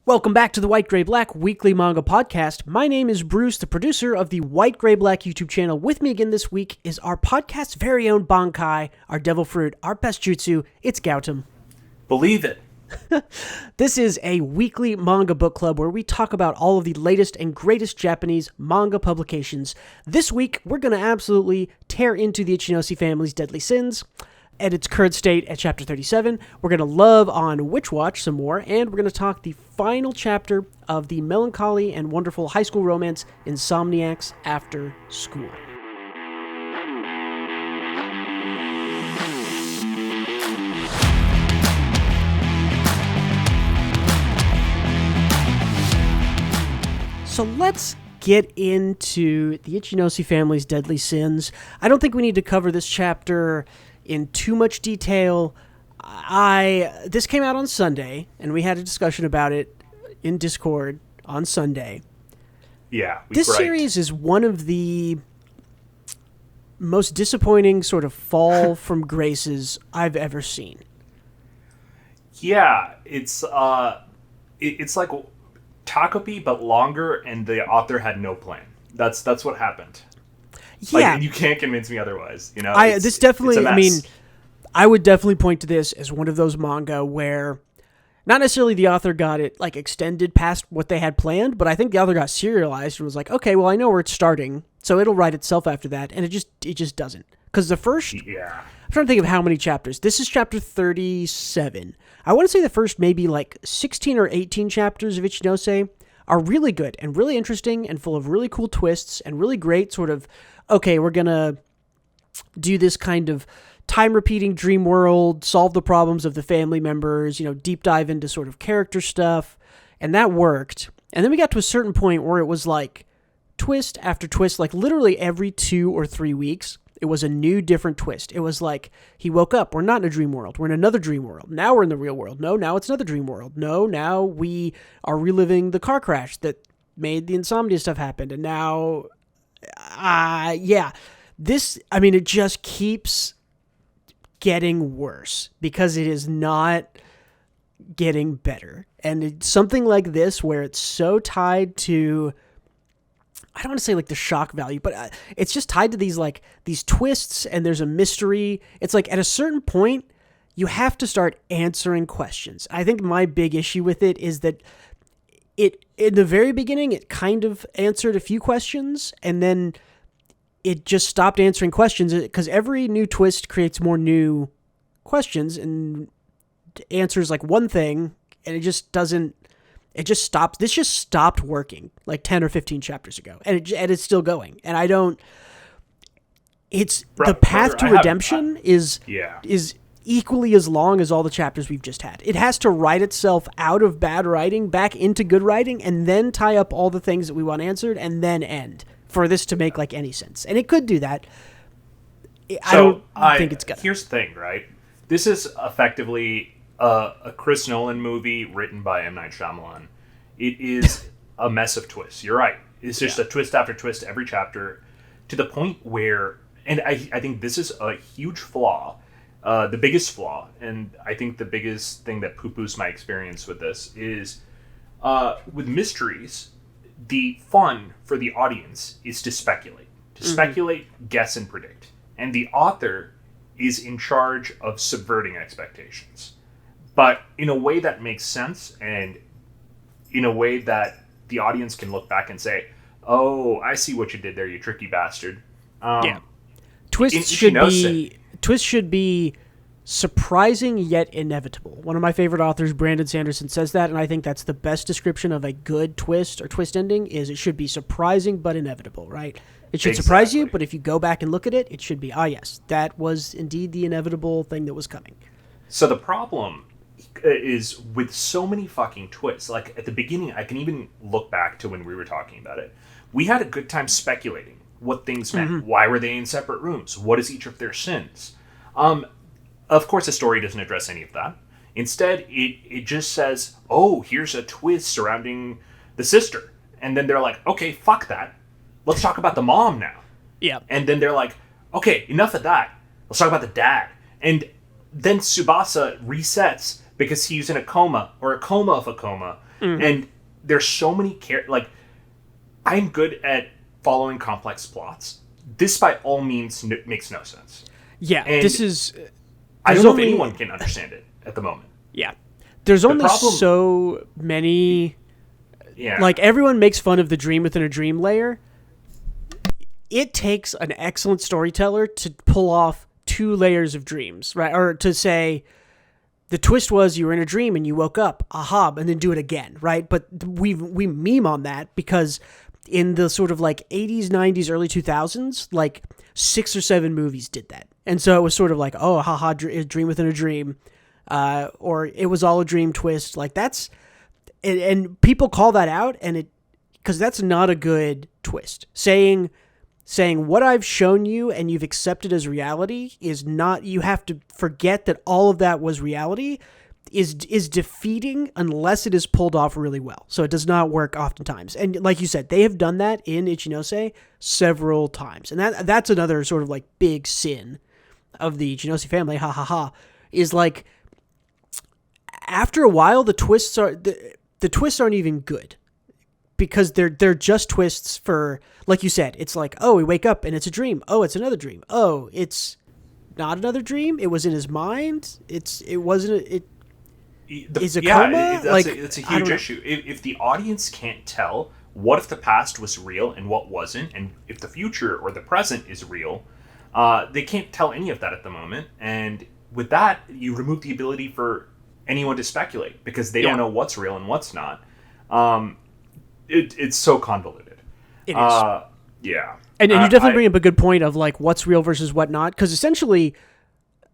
Welcome back to the White Gray Black Weekly Manga Podcast. My name is Bruce, the producer of the White Gray Black YouTube channel. With me again this week is our podcast's very own Bankai, our Devil Fruit, our best jutsu. It's Gautam. Believe it. This is a weekly manga book club where we talk about all of the latest and greatest Japanese manga publications. This week, we're going to absolutely tear into the Ichinose family's deadly sins at its current state at chapter 37. We're going to love on Witch Watch some more, and we're going to talk the final chapter of the melancholy and wonderful high school romance Insomniacs After School. So let's get into the Ichinose family's deadly sins. I don't think we need to cover this chapter in too much detail. This came out on Sunday, and we had a discussion about it in Discord on Sunday. Yeah, this series is one of the most disappointing sort of fall from graces I've ever seen. Yeah, it's like Takopi but longer, and the author had no plan. That's what happened. Yeah, and you can't convince me otherwise. You know, I would definitely point to this as one of those manga where not necessarily the author got it like extended past what they had planned, but I think the author got serialized and was like, okay, well, I know where it's starting, so it'll write itself after that, and it just doesn't. Because the first, I'm trying to think of how many chapters. This is chapter 37. I want to say the first maybe like 16 or 18 chapters of Ichinose are really good and really interesting and full of really cool twists and really great sort of, okay, we're going to do this kind of time-repeating dream world, solve the problems of the family members, deep dive into sort of character stuff, and that worked. And then we got to a certain point where it was like twist after twist, like literally every 2 or 3 weeks, it was a new different twist. It was like, he woke up, we're not in a dream world, we're in another dream world. Now we're in the real world. No, now it's another dream world. No, now we are reliving the car crash that made the insomnia stuff happen. And now, it just keeps getting worse because it is not getting better. And it's something like this where it's so tied to, I don't want to say like the shock value, but it's just tied to these twists, and there's a mystery. It's like at a certain point, you have to start answering questions. I think my big issue with it is that in the very beginning, it kind of answered a few questions, and then it just stopped answering questions because every new twist creates more new questions and answers like one thing, and it just stopped. This just stopped working like 10 or 15 chapters ago, and it's still going. And the path to redemption is equally as long as all the chapters we've just had. It has to write itself out of bad writing back into good writing, and then tie up all the things that we want answered, and then end for this to make like any sense. And it could do that. I don't think it's gonna. Here's the thing, right? This is effectively a Chris Nolan movie written by M. Night Shyamalan. It is a mess of twists. You're right. It's just a twist after twist every chapter, to the point where, and I think this is a huge flaw, the biggest flaw, and I think the biggest thing that poo-poos my experience with this is, with mysteries, the fun for the audience is to speculate. Speculate, guess, and predict. And the author is in charge of subverting expectations, but in a way that makes sense, and in a way that the audience can look back and say, oh, I see what you did there, you tricky bastard. Twists should be surprising yet inevitable. One of my favorite authors, Brandon Sanderson, says that, and I think that's the best description of a good twist or twist ending, is it should be surprising but inevitable, right? It should surprise you, but if you go back and look at it, it should be, yes, that was indeed the inevitable thing that was coming. So the problem is with so many fucking twists, like at the beginning, I can even look back to when we were talking about it. We had a good time speculating what things meant. Why were they in separate rooms? What is each of their sins? Of course, the story doesn't address any of that. Instead, it just says, oh, here's a twist surrounding the sister. And then they're like, okay, fuck that. Let's talk about the mom now. Yeah. And then they're like, okay, enough of that. Let's talk about the dad. And then Tsubasa resets because he's in a coma or a coma of a coma, and there's so many like I'm good at following complex plots. This by all means makes no sense. Yeah, and this is. I don't know if anyone can understand it at the moment. Yeah, there's only so many. Yeah, like everyone makes fun of the dream within a dream layer. It takes an excellent storyteller to pull off 2 layers of dreams, right? Or to say the twist was you were in a dream and you woke up, aha, and then do it again, right? But we meme on that because in the sort of like 80s, 90s, early 2000s, like 6 or 7 movies did that. And so it was sort of like, oh, haha, dream within a dream, or it was all a dream twist. Like that's, and people call that out, and it, because that's not a good twist. Saying what I've shown you and you've accepted as reality is not, you have to forget that all of that was reality is defeating unless it is pulled off really well. So it does not work oftentimes. And like you said, they have done that in Ichinose several times. And that's another sort of like big sin of the Ichinose family, is like after a while the twists aren't even good. Because they're just twists for, like you said, it's like, oh, we wake up and it's a dream. Oh, it's another dream. Oh, it's not another dream. It was in his mind. It's a coma. It's a huge issue. If the audience can't tell what if the past was real and what wasn't, and if the future or the present is real, they can't tell any of that at the moment. And with that, you remove the ability for anyone to speculate because they don't know what's real and what's not. It's so convoluted. It is. Yeah. And you definitely bring up a good point of like what's real versus what not. Because essentially,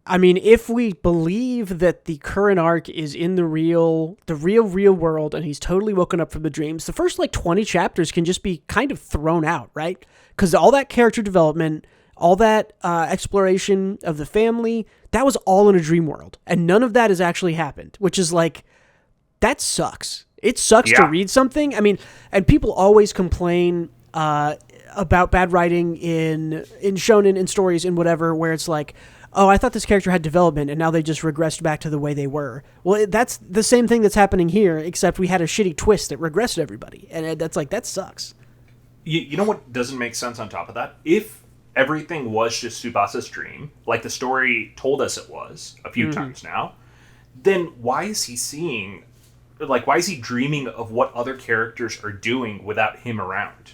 I mean, if we believe that the current arc is in the real world and he's totally woken up from the dreams, the first like 20 chapters can just be kind of thrown out, right? Because all that character development, all that exploration of the family, that was all in a dream world. And none of that has actually happened, which is like, that sucks. It sucks to read something. I mean, and people always complain about bad writing in shonen, in stories, in whatever, where it's like, oh, I thought this character had development, and now they just regressed back to the way they were. Well, that's the same thing that's happening here, except we had a shitty twist that regressed everybody, and that's like, that sucks. You know what doesn't make sense on top of that? If everything was just Tsubasa's dream, like the story told us it was a few times now, then why is he seeing... Like, why is he dreaming of what other characters are doing without him around?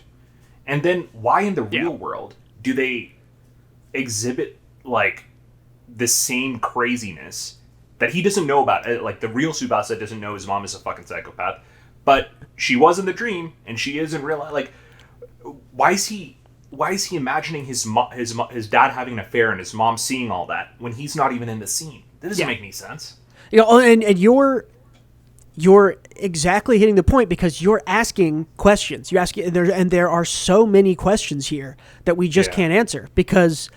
And then why in the real world do they exhibit, like, the same craziness that he doesn't know about? Like, the real Tsubasa doesn't know his mom is a fucking psychopath, but she was in the dream, and she is in real life. Like, why is he imagining his dad having an affair and his mom seeing all that when he's not even in the scene? That doesn't make any sense. You know, and you're exactly hitting the point because you're asking questions. There are so many questions here that we just can't answer because,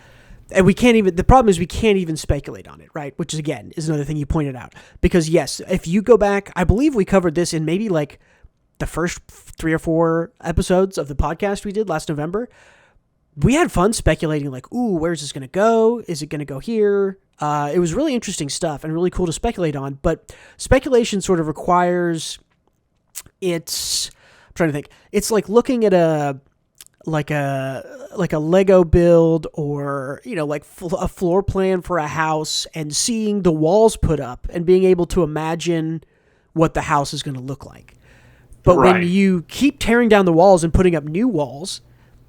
and we can't even. The problem is we can't even speculate on it, right? Which is again is another thing you pointed out. Because yes, if you go back, I believe we covered this in maybe like the first 3 or 4 episodes of the podcast we did last November. We had fun speculating, like, ooh, where's this going to go? Is it going to go here? It was really interesting stuff and really cool to speculate on, but speculation sort of requires I'm trying to think. It's like looking at a Lego build or, you know, like a floor plan for a house and seeing the walls put up and being able to imagine what the house is going to look like. But when you keep tearing down the walls and putting up new walls,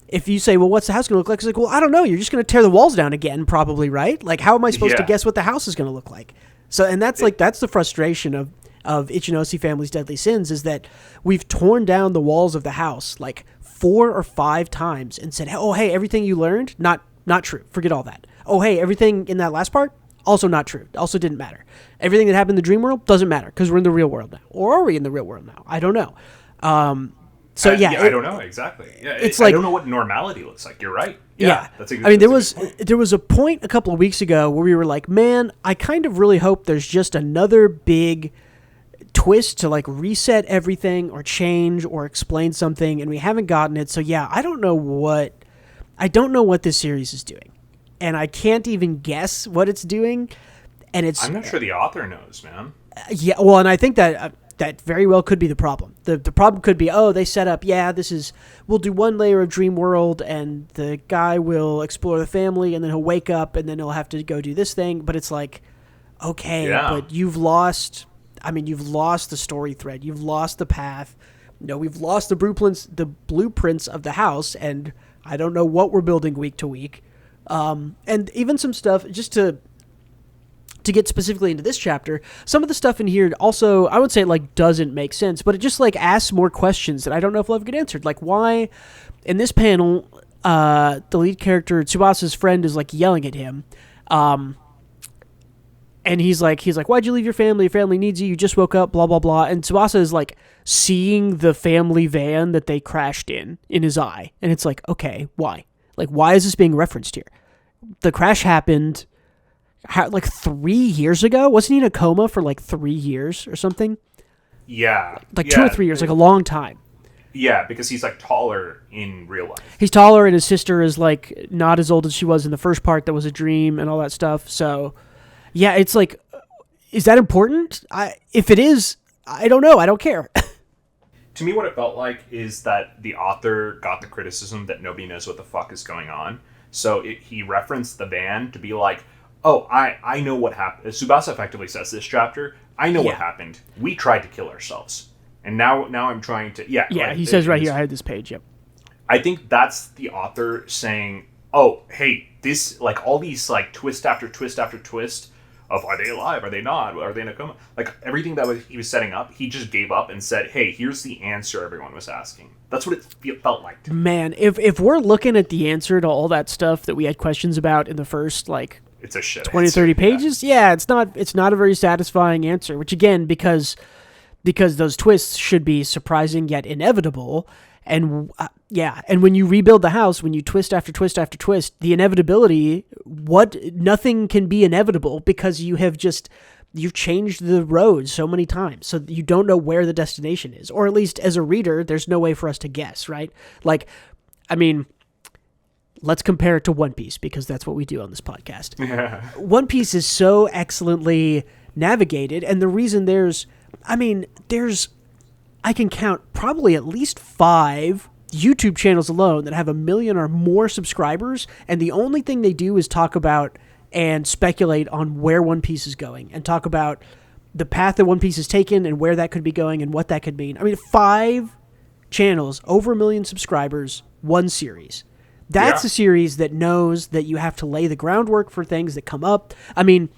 if you say, well, what's the house going to look like? It's like, well, I don't know. You're just going to tear the walls down again, probably, right? Like, how am I supposed to guess what the house is going to look like? So, and that's the frustration of Ichinose Family's Deadly Sins is that we've torn down the walls of the house like 4 or 5 times and said, oh, hey, everything you learned, not true. Forget all that. Oh, hey, everything in that last part, also not true. Also didn't matter. Everything that happened in the dream world doesn't matter because we're in the real world now. Or are we in the real world now? I don't know. So I don't know exactly. Yeah, it's like, I don't know what normality looks like. You're right. That's I mean, there was a point a couple of weeks ago where we were like, man, I kind of really hope there's just another big twist to like reset everything or change or explain something, and we haven't gotten it. So yeah, I don't know what this series is doing, and I can't even guess what it's doing. And I'm not sure the author knows, man. Yeah, well, and I think that that very well could be the problem. The problem could be, oh, they set up, we'll do one layer of Dream World, and the guy will explore the family, and then he'll wake up, and then he'll have to go do this thing. But it's like, okay, but you've lost the story thread. You've lost the path. We've lost the blueprints of the house, and I don't know what we're building week to week. And even some stuff, just to get specifically into this chapter, some of the stuff in here also, I would say, like, doesn't make sense, but it just, like, asks more questions that I don't know if will ever get answered. Like, why, in this panel, the lead character, Tsubasa's friend, is, like, yelling at him, and he's like, why'd you leave your family? Your family needs you. You just woke up, blah, blah, blah. And Tsubasa is, like, seeing the family van that they crashed in his eye. And it's like, okay, why? Like, why is this being referenced here? The crash happened, like, 3 years ago? Wasn't he in a coma for, like, 3 years or something? Yeah. Like, 2 or 3 years, like, a long time. Yeah, because he's, like, taller in real life. He's taller, and his sister is, like, not as old as she was in the first part that was a dream and all that stuff. So, yeah, it's like, is that important? If it is, I don't know. I don't care. To me, what it felt like is that the author got the criticism that nobody knows what the fuck is going on. So he referenced the van to be like, oh, I know what happened. Tsubasa effectively says this chapter, I know what happened. We tried to kill ourselves. And now I'm trying to... Yeah, right, he says right here, I had this page, yep. I think that's the author saying, oh, hey, this, like, all these, like, twist after twist after twist of, are they alive? Are they not? Are they in a coma? Like, everything that he was setting up, he just gave up and said, hey, here's the answer everyone was asking. That's what it felt like to me. Man, if we're looking at the answer to all that stuff that we had questions about in the first, like... It's a shit 20, answer, 30 pages? Yeah, it's not a very satisfying answer, which, again, because those twists should be surprising yet inevitable. And and when you rebuild the house, when you twist after twist after twist, the inevitability, nothing can be inevitable because you've changed the road so many times, so you don't know where the destination is, or at least as a reader, there's no way for us to guess, right? Like, I mean, let's compare it to One Piece, because that's what we do on this podcast. Yeah. One Piece is so excellently navigated, and the reason I can count probably at least 5 YouTube channels alone that have 1 million or more subscribers, and the only thing they do is talk about and speculate on where One Piece is going, and talk about the path that One Piece has taken and where that could be going and what that could mean. I mean, 5 channels, over 1 million subscribers, 1 series. That's a series that knows that you have to lay the groundwork for things that come up. I mean,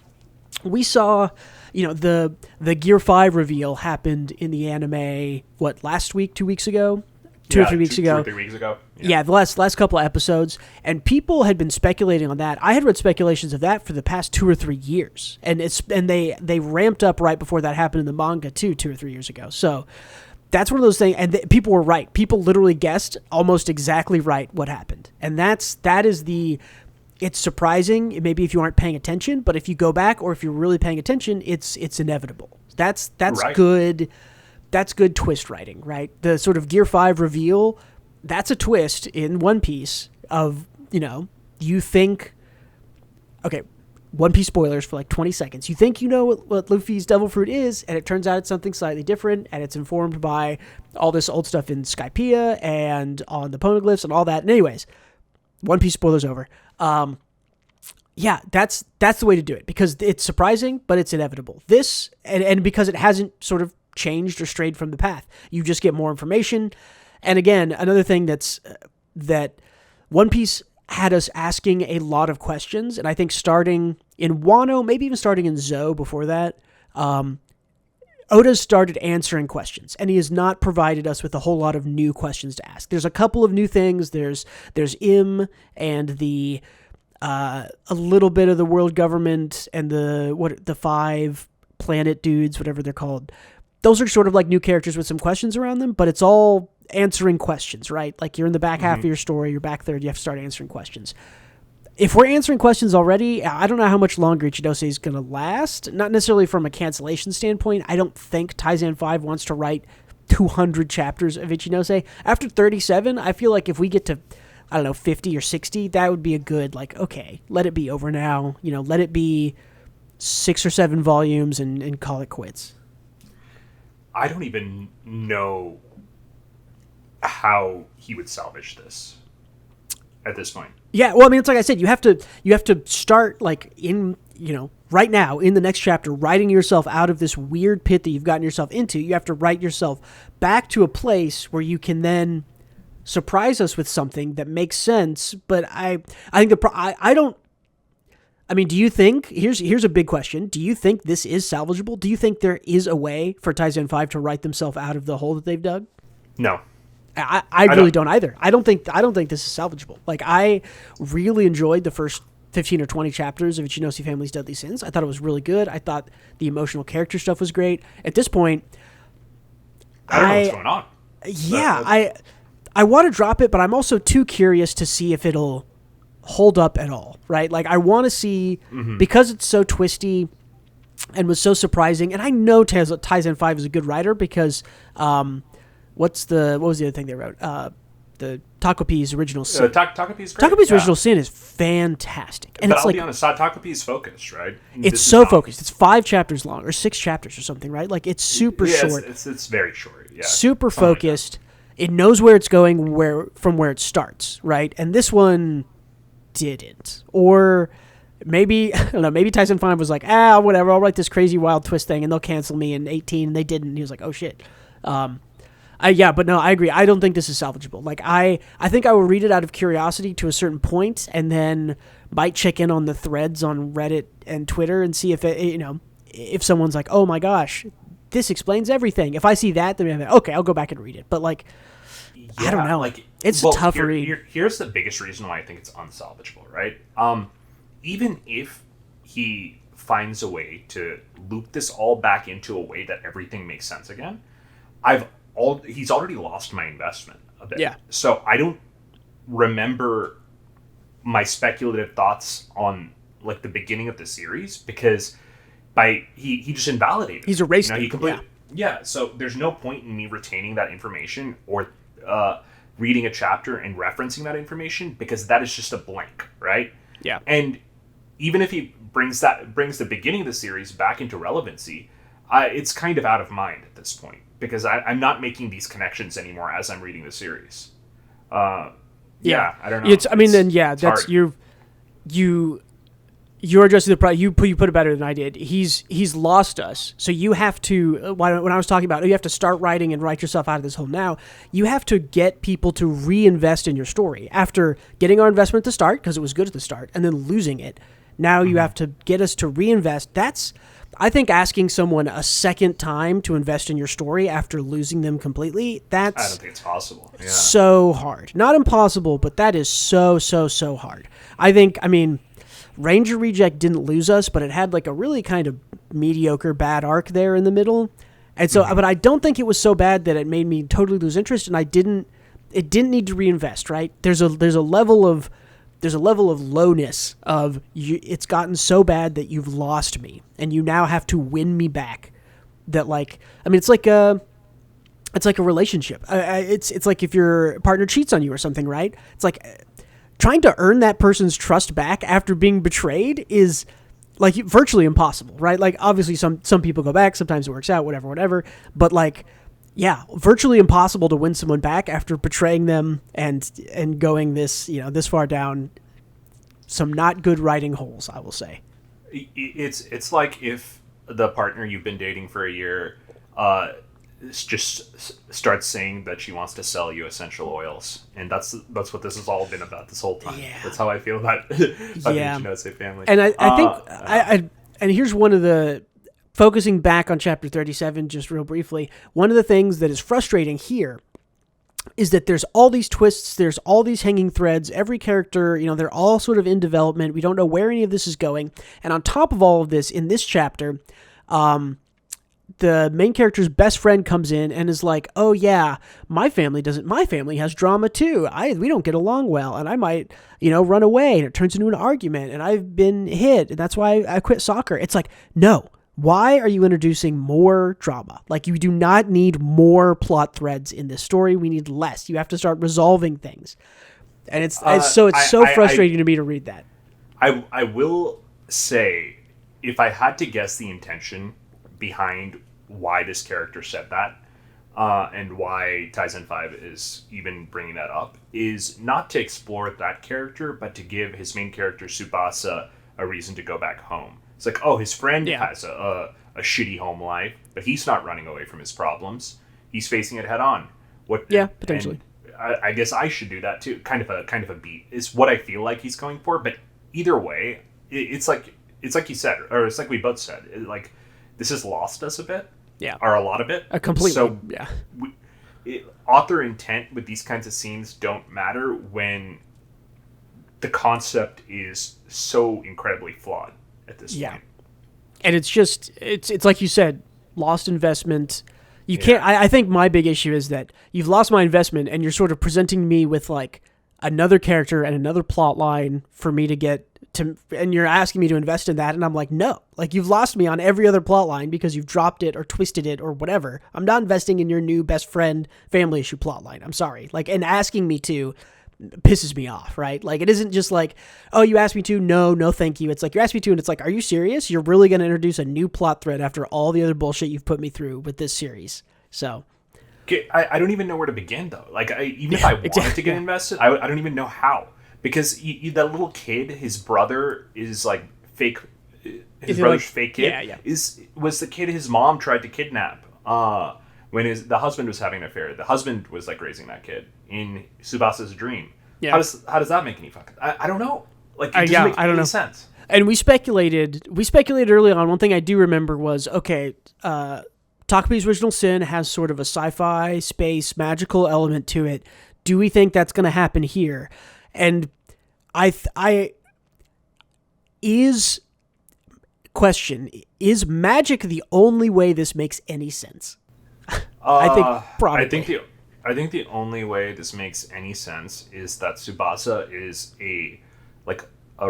we saw... the Gear 5 reveal happened in the anime, last week, 2 weeks ago? 2 or 3 weeks ago. 2 or 3 weeks ago. Yeah, the last couple of episodes. And people had been speculating on that. I had read speculations of that for the past 2 or 3 years. And they ramped up right before that happened in the manga, too, 2 or 3 years ago. So that's one of those things. And people were right. People literally guessed almost exactly right what happened. And that is the... It's surprising, maybe if you aren't paying attention, but if you go back or if you're really paying attention, it's inevitable. That's right. Good. That's good twist writing, right? The sort of Gear 5 reveal, that's a twist in One Piece of, you think, okay, One Piece spoilers for like 20 seconds. You think you know what Luffy's Devil Fruit is, and it turns out it's something slightly different, and it's informed by all this old stuff in Skypiea and on the poneglyphs and all that. And anyways, One Piece spoilers over. That's the way to do it, because it's surprising, but it's inevitable. This, and because it hasn't sort of changed or strayed from the path, you just get more information. And again, another thing that One Piece had us asking a lot of questions, and I think starting in Wano, maybe even starting in Zou before that, Oda's started answering questions, and he has not provided us with a whole lot of new questions to ask. There's a couple of new things. There's Im and the a little bit of the world government and the 5 planet dudes, whatever they're called. Those are sort of like new characters with some questions around them, but it's all answering questions, right? Like, you're in the back half of your story, you're back third, you have to start answering questions. If we're answering questions already, I don't know how much longer Ichinose is going to last. Not necessarily from a cancellation standpoint. I don't think Taizan 5 wants to write 200 chapters of Ichinose. After 37, I feel like if we get to, 50 or 60, that would be a good, okay, let it be over now. Let it be 6 or 7 volumes and call it quits. I don't even know how he would salvage this at this point. Yeah, well, I mean, it's like I said, you have to start like in, right now in the next chapter, writing yourself out of this weird pit that you've gotten yourself into. You have to write yourself back to a place where you can then surprise us with something that makes sense. But I think I don't. I mean, do you think here's a big question? Do you think this is salvageable? Do you think there is a way for Taizen 5 to write themselves out of the hole that they've dug? No. I really don't either. I don't think this is salvageable. Like, I really enjoyed the first 15 or 20 chapters of Ichinose Family's Deadly Sins. I thought it was really good. I thought the emotional character stuff was great. At this point, I don't know what's going on. Yeah, I want to drop it, but I'm also too curious to see if it'll hold up at all, right? Like, I want to see, because it's so twisty and was so surprising, and I know Taizen 5 is a good writer because, what was the other thing they wrote? The Takopi's Original Sin. Takopi's great. Takopi's Original Sin is fantastic. And but it's I'll be honest, Takopi's focused, right? It's so focused. It's 5 chapters long, or 6 chapters or something, right? Like, it's super short. It's very short, yeah. Super focused. It knows where it's going from where it starts, right? And this one didn't. Or maybe, I don't know, maybe Taizen 5 was like, whatever, I'll write this crazy wild twist thing and they'll cancel me in 18, and they didn't. And he was like, oh shit. But no, I agree. I don't think this is salvageable. Like, I think I will read it out of curiosity to a certain point, and then might check in on the threads on Reddit and Twitter and see if if someone's like, oh my gosh, this explains everything. If I see that, then okay, I'll go back and read it. But like, I don't know. Like, it's a tough read. Here's the biggest reason why I think it's unsalvageable, right? Even if he finds a way to loop this all back into a way that everything makes sense again, he's already lost my investment a bit. Yeah. So I don't remember my speculative thoughts on like the beginning of the series because he just invalidated. He's erased it. He completely. Yeah. So there's no point in me retaining that information or reading a chapter and referencing that information because that is just a blank, right? Yeah. And even if he brings the beginning of the series back into relevancy, it's kind of out of mind at this point. Because I'm not making these connections anymore as I'm reading the series. I don't know. That's you're addressing the problem. You put it better than I did. He's lost us. So you have to. When I was talking about, you have to start writing and write yourself out of this hole. Now you have to get people to reinvest in your story after getting our investment to start because it was good at the start, and then losing it. Now you have to get us to reinvest. That's, I think, asking someone a second time to invest in your story after losing them completely, I don't think it's possible. Yeah. So hard. Not impossible, but that is so hard. I mean, Ranger Reject didn't lose us, but it had like a really kind of mediocre bad arc there in the middle. And so, but I don't think it was so bad that it made me totally lose interest, and it didn't need to reinvest, right? There's a level of lowness of you. It's gotten so bad that you've lost me, and you now have to win me back. That it's like a relationship. It's like if your partner cheats on you or something, right? It's like trying to earn that person's trust back after being betrayed is like virtually impossible, right? Like, obviously some people go back, sometimes it works out, whatever. But like, yeah, virtually impossible to win someone back after betraying them and going this far down some not good writing holes, I will say. It's like if the partner you've been dating for a year just starts saying that she wants to sell you essential oils, and that's what this has all been about this whole time. Yeah. That's how I feel about the Ichinose family. And I think and here's one of the, focusing back on chapter 37 just real briefly, one of the things that is frustrating here is that there's all these twists, there's all these hanging threads, every character, they're all sort of in development, we don't know where any of this is going, and on top of all of this, in this chapter, the main character's best friend comes in and is like, oh yeah, my family has drama too, we don't get along well, and I might, run away, and it turns into an argument, and I've been hit, and that's why I quit soccer. It's like, no. Why are you introducing more drama? Like, you do not need more plot threads in this story. We need less. You have to start resolving things. And it's so frustrating to me to read that. I will say if I had to guess the intention behind why this character said that, and why Taizen 5 is even bringing that up, is not to explore that character, but to give his main character, Tsubasa, a reason to go back home. It's like, oh, his friend has a shitty home life, but he's not running away from his problems. He's facing it head on. Potentially. I guess I should do that too. Kind of a beat is what I feel like he's going for. But either way, it's like you said, or it's like we both said. This has lost us a bit. Yeah. Or a lot of it. Completely. So yeah. Author intent with these kinds of scenes don't matter when the concept is so incredibly flawed at this point. And it's like you said, lost investment. You can't. I think my big issue is that you've lost my investment, and you're sort of presenting me with like another character and another plot line for me to get to, and you're asking me to invest in that, and I'm like, no, like you've lost me on every other plot line because you've dropped it or twisted it or whatever. I'm not investing in your new best friend family issue plot line. I'm sorry. Like, and asking me to pisses me off, right? Like, it isn't just like, oh, you asked me to, no thank you. It's like, you asked me to, and it's like, are you serious? You're really going to introduce a new plot thread after all the other bullshit you've put me through with this series. So okay, I don't even know where to begin though. Like, even if I wanted to get invested, I don't even know how, because that little kid, his brother is like fake. His brother's fake kid was the kid his mom tried to kidnap when the husband was having an affair. The husband was like raising that kid in Tsubasa's dream. Yeah. How does that make any fucking? I don't know. Like, it doesn't make any sense. And we speculated early on. One thing I do remember was, okay, Takabe's Original Sin has sort of a sci-fi space magical element to it. Do we think that's going to happen here? And is magic the only way this makes any sense? I think probably. I think the only way this makes any sense is that Tsubasa is a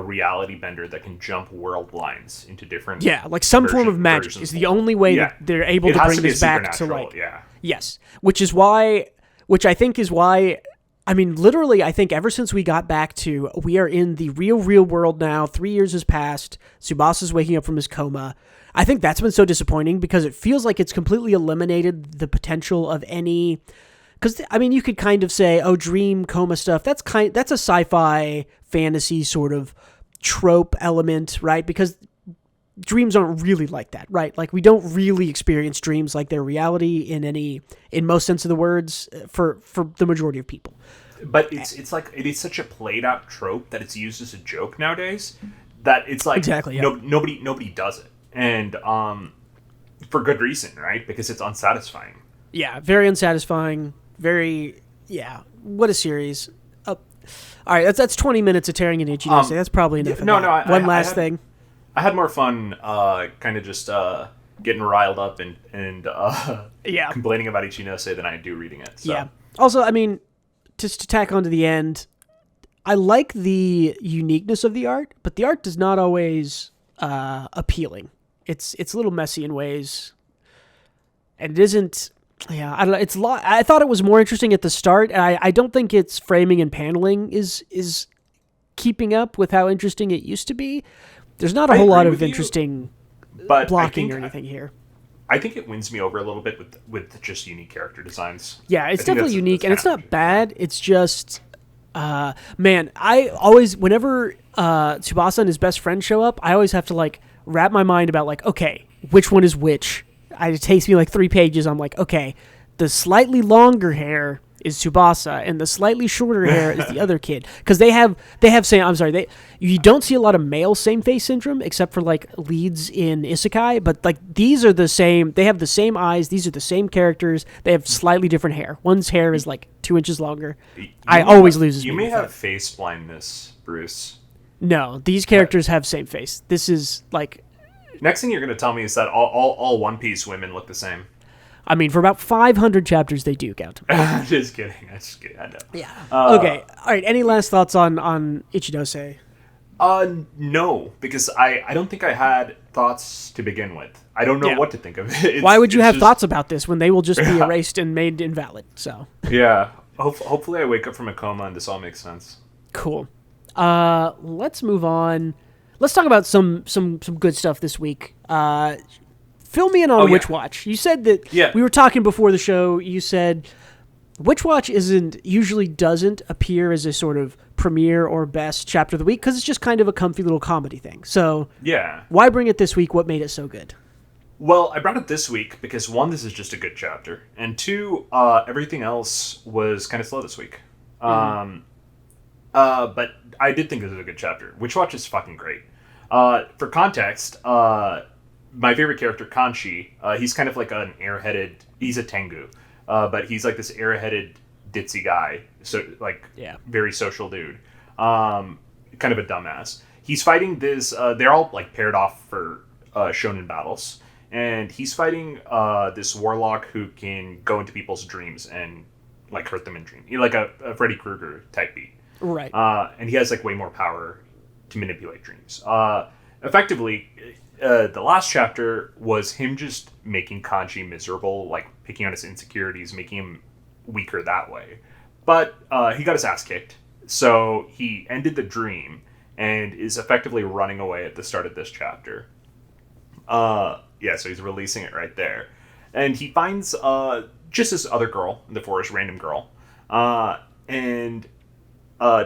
reality bender that can jump world lines into different. Yeah, like some form of magic is the only way that they're able to bring this back to like. Yeah. Yes, which I think is why. I mean, literally, I think ever since we got back to, we are in the real world now. 3 years has passed. Tsubasa's waking up from his coma. I think that's been so disappointing because it feels like it's completely eliminated the potential of any. Because I mean, you could kind of say, oh, dream coma stuff. That's a sci-fi fantasy sort of trope element, right? Because dreams aren't really like that, right? Like, we don't really experience dreams like they're reality in most sense of the words for the majority of people. But it's like, it is such a played out trope that it's used as a joke nowadays that it's like exactly, nobody does it, and for good reason, right? Because it's unsatisfying. Yeah, very unsatisfying. What a series. All right, that's 20 minutes of tearing into Ichinose. That's probably enough. One last thing. I had more fun, kind of just getting riled up and complaining about Ichinose than I do reading it. So. Yeah. Also, I mean, just to tack on to the end, I like the uniqueness of the art, but the art is not always appealing. It's a little messy in ways, and it isn't. Yeah, I don't know. I thought it was more interesting at the start, and I don't think its framing and paneling is keeping up with how interesting it used to be. There's not a whole lot of interesting blocking or anything here. I think it wins me over a little bit with just unique character designs. Yeah, it's definitely unique, and it's not bad. It's just, man, I always, whenever Tsubasa and his best friend show up, I always have to like wrap my mind about like, okay, which one is which? It takes me like 3 pages. I'm like, okay, the slightly longer hair is Tsubasa, and the slightly shorter hair is the other kid, because they have same. I'm sorry, you don't see a lot of male same face syndrome except for like leads in isekai, but like these are the same. They have the same eyes. These are the same characters. They have slightly different hair. One's hair is like 2 inches longer. Always loses. You may have face blindness, Bruce. No, these characters have same face. This is like. Next thing you're going to tell me is that all One Piece women look the same. I mean, for about 500 chapters, they do count. Just kidding. I know. Yeah. Okay. All right. Any last thoughts on Ichinose? No, because I don't think I had thoughts to begin with. I don't know what to think of it. Why would you have thoughts about this when they will just be erased and made invalid? So. Yeah. Hopefully I wake up from a coma and this all makes sense. Cool. Let's move on. let's talk about some good stuff this week. Fill me in on Witch Watch. You said that we were talking before the show. You said Witch Watch usually doesn't appear as a sort of premiere or best chapter of the week because it's just kind of a comfy little comedy thing. So why bring it this week? What made it so good? Well, I brought it this week because one, this is just a good chapter, and two, everything else was kind of slow this week. But I did think this was a good chapter. Witch Watch is fucking great. For context, my favorite character, Kanchi, he's kind of like an airheaded. He's a Tengu, but he's like this airheaded ditzy guy, so like very social dude, kind of a dumbass. He's fighting this. They're all like paired off for shonen battles. And he's fighting this warlock who can go into people's dreams and like hurt them in dreams. Like a Freddy Krueger type beat. Right. And he has like way more power to manipulate dreams. Effectively, the last chapter was him just making Kanji miserable, like picking on his insecurities, making him weaker that way. But he got his ass kicked. So he ended the dream and is effectively running away at the start of this chapter. So he's releasing it right there. And he finds just this other girl in the forest, random girl, and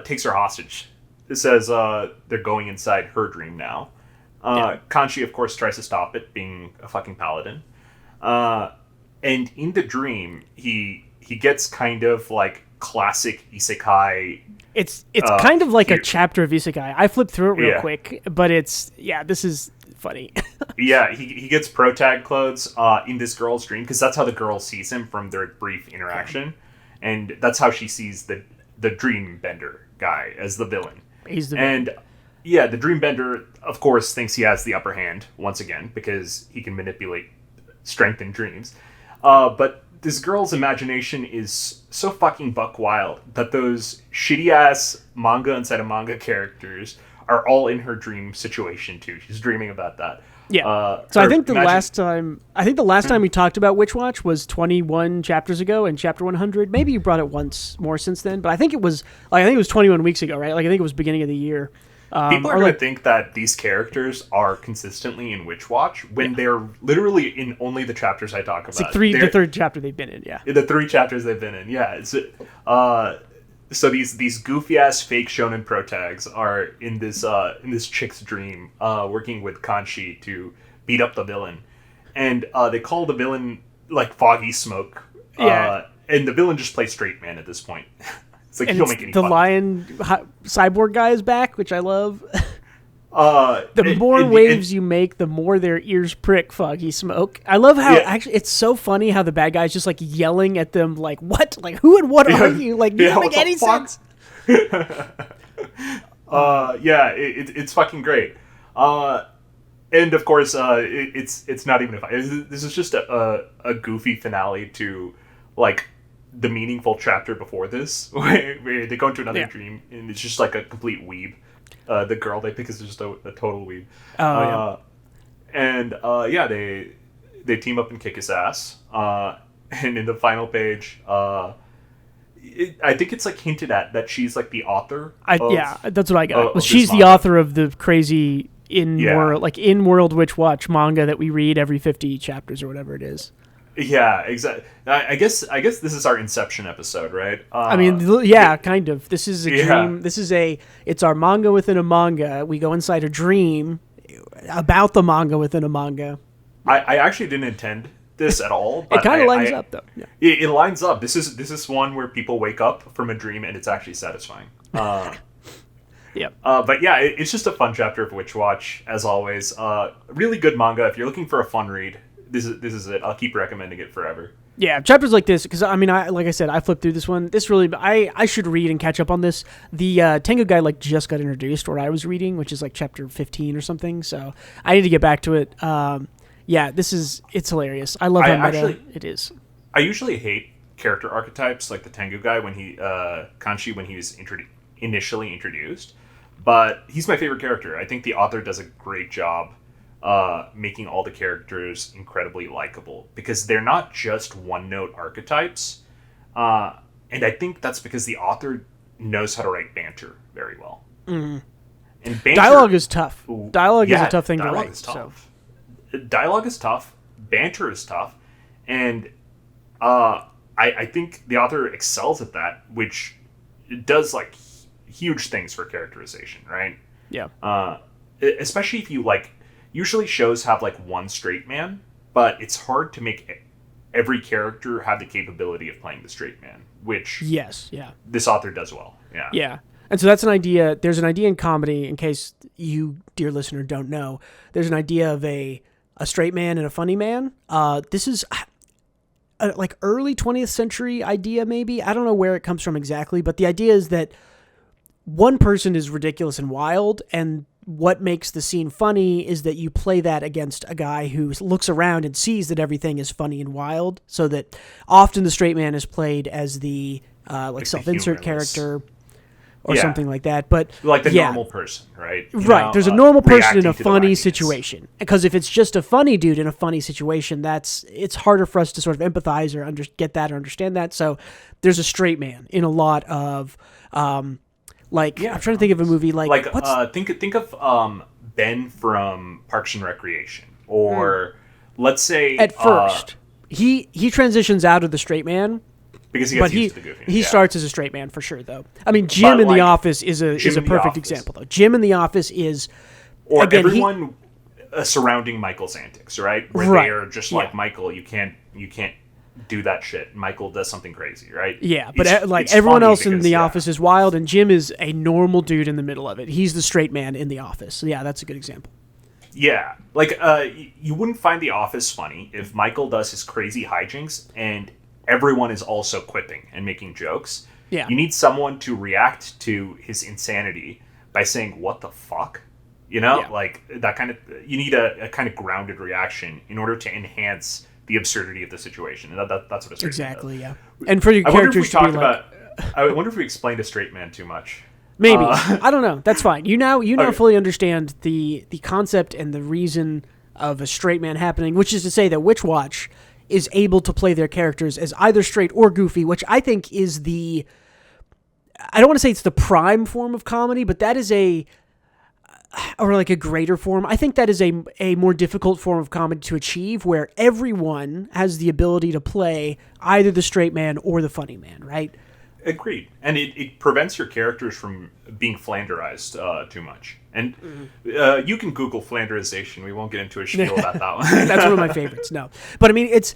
takes her hostage. It says they're going inside her dream now. Kanchi, of course, tries to stop it, being a fucking paladin. And in the dream, he gets kind of like classic isekai. It's kind of like a chapter of isekai. I flipped through it real quick, but this is funny. He gets protag clothes in this girl's dream because that's how the girl sees him from their brief interaction, and that's how she sees the dream bender guy as the villain. He's the villain. And the dream bender, of course, thinks he has the upper hand once again because he can manipulate strength in dreams. But this girl's imagination is so fucking buck wild that those shitty ass manga inside of manga characters are all in her dream situation too. She's dreaming about that. Yeah. So I think the last time we talked about Witch Watch was 21 chapters ago, and chapter 100. Maybe you brought it once more since then, but I think it was 21 weeks ago, right? Like I think it was beginning of the year. People are going to think that these characters are consistently in Witch Watch when they're literally in only the chapters I talk about. It's like the third chapter they've been in. Yeah. The 3 chapters they've been in. Yeah. It's so these goofy ass fake shonen protags are in this chick's dream, working with Kanchi to beat up the villain, and they call the villain like Foggy Smoke. And the villain just plays straight man at this point. It's like, don't make any the fun. lion cyborg guy is back, which I love. The more waves you make, the more their ears prick, Foggy Smoke. I love how actually it's so funny how the bad guy's just like yelling at them like, what? Like, who and what are you? Like, you don't make any sense. It's fucking great. And of course, it's not even a fight. This is just a goofy finale to like the meaningful chapter before this, where they go into another dream and it's just like a complete weeb. The girl they pick is just a total weeb. They team up and kick his ass. And in the final page, I think it's like hinted at that she's like the author. That's what I got. She's the author of the crazy in-world Witch Watch manga that we read every 50 chapters or whatever it is. Yeah, exactly. I guess this is our Inception episode, right? Kind of. This is a dream. It's our manga within a manga. We go inside a dream about the manga within a manga. I actually didn't intend this at all. But it kind of lines up, though. Yeah. It lines up. This is one where people wake up from a dream and it's actually satisfying. It's just a fun chapter of Witch Watch, as always. Really good manga. If you're looking for a fun read, this is it. I'll keep recommending it forever. Yeah, chapters like this, because I flipped through this one. This really, I should read and catch up on this. The Tengu guy just got introduced where I was reading, which is like chapter 15 or something. So I need to get back to it. It's hilarious. I love how meta it is. I usually hate character archetypes like the Tengu guy when he Kanchi when he was initially introduced, but he's my favorite character. I think the author does a great job making all the characters incredibly likable because they're not just one-note archetypes, and I think that's because the author knows how to write banter very well. Mm-hmm. And banter, dialogue is tough. Dialogue is a tough thing to dialogue write. is tough. Dialogue is tough. Banter is tough. And I think the author excels at that, which does like huge things for characterization, right? Yeah. Especially if you like, usually shows have like one straight man, but it's hard to make every character have the capability of playing the straight man, which this author does well. Yeah. Yeah. And so that's an idea. There's an idea in comedy, in case you, dear listener, don't know. There's an idea of a straight man and a funny man. This is like early 20th century idea, maybe. I don't know where it comes from exactly, but the idea is that one person is ridiculous and wild, and what makes the scene funny is that you play that against a guy who looks around and sees that everything is funny and wild, so that often the straight man is played as the like self-insert character or something like that. But like the normal person, right? Right. There's a normal person in a funny situation. Because if it's just a funny dude in a funny situation, it's harder for us to sort of empathize or get that or understand that. So there's a straight man in a lot of I'm trying to think of a movie think of Ben from Parks and Recreation, or let's say at first he transitions out of the straight man. Because he gets used to the goofy. He starts as a straight man for sure, though. I mean, Jim in The Office is a perfect example, though. Jim in The Office is, or again, everyone surrounding Michael's antics, right? Where they are just like Michael. You can't do that shit. Michael does something crazy, right? Yeah, but everyone else in The Office is wild, and Jim is a normal dude in the middle of it. He's the straight man in The Office. So yeah, that's a good example. Yeah, like you wouldn't find The Office funny if Michael does his crazy hijinks and everyone is also quipping and making jokes. Yeah. You need someone to react to his insanity by saying, "What the fuck?" Like that kind of, you need a kind of grounded reaction in order to enhance the absurdity of the situation. And that's what a straight man does. Yeah. And for your characters to be like... I wonder if we explained a straight man too much. Maybe. I don't know. That's fine. You now fully understand the concept and the reason of a straight man happening, which is to say that Witch Watch is able to play their characters as either straight or goofy, which I think is I don't want to say it's the prime form of comedy, but that is a greater form. I think that is a more difficult form of comedy to achieve, where everyone has the ability to play either the straight man or the funny man, right? Agreed. And it prevents your characters from being Flanderized too much. And you can Google Flanderization. We won't get into a spiel about that one. That's one of my favorites, no. But I mean, it's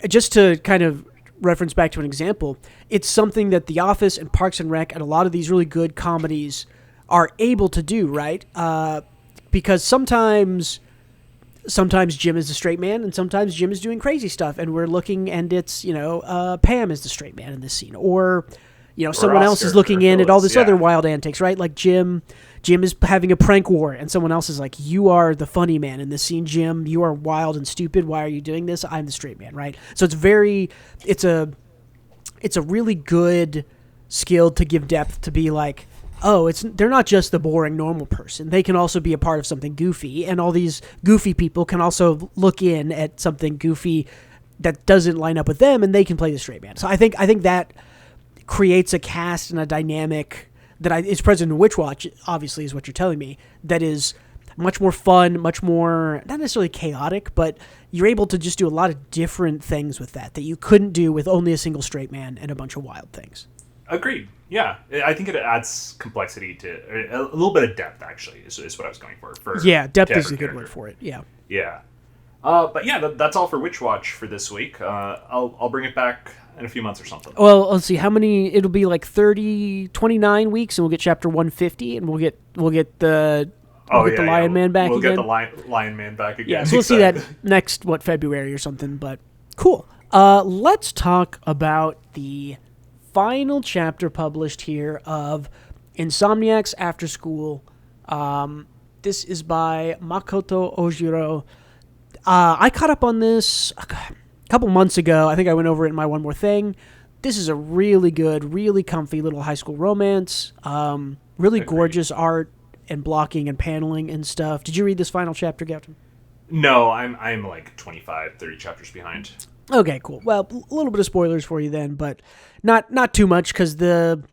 just to kind of reference back to an example, it's something that The Office and Parks and Rec and a lot of these really good comedies are able to do, right? Because sometimes Jim is the straight man, and sometimes Jim is doing crazy stuff, and we're looking, and it's, Pam is the straight man in this scene, or someone else is looking in at all this other wild antics, right? Like Jim is having a prank war, and someone else is like, "You are the funny man in this scene, Jim. You are wild and stupid. Why are you doing this? I'm the straight man," right? So it's a really good skill to give depth, to be like, oh, they're not just the boring normal person. They can also be a part of something goofy, and all these goofy people can also look in at something goofy that doesn't line up with them, and they can play the straight man. So I think that creates a cast and a dynamic that is present in Witch Watch, obviously, is what you're telling me, that is much more fun, much more, not necessarily chaotic, but you're able to just do a lot of different things with that you couldn't do with only a single straight man and a bunch of wild things. Agreed. Yeah, I think it adds complexity to a little bit of depth. Actually, is what I was going for. Depth is a good word for it. Yeah. Yeah. But yeah, that's all for Witch Watch for this week. I'll bring it back in a few months or something. Well, let's see how many. It'll be like 29 weeks, and we'll get chapter 150, and we'll get the Lion Man back again. We'll get the Lion Man back again. Yeah, so we'll see that next February or something. But cool. Let's talk about the final chapter published here of Insomniacs After School. This is by Makoto Ojiro. I caught up on this a couple months ago. I think I went over it in my One More Thing. This is a really good, really comfy little high school romance. Really gorgeous art and blocking and paneling and stuff. Did you read this final chapter, Captain? No, I'm like 25, 30 chapters behind. Okay, cool. Well, a little bit of spoilers for you then, but not too much, because the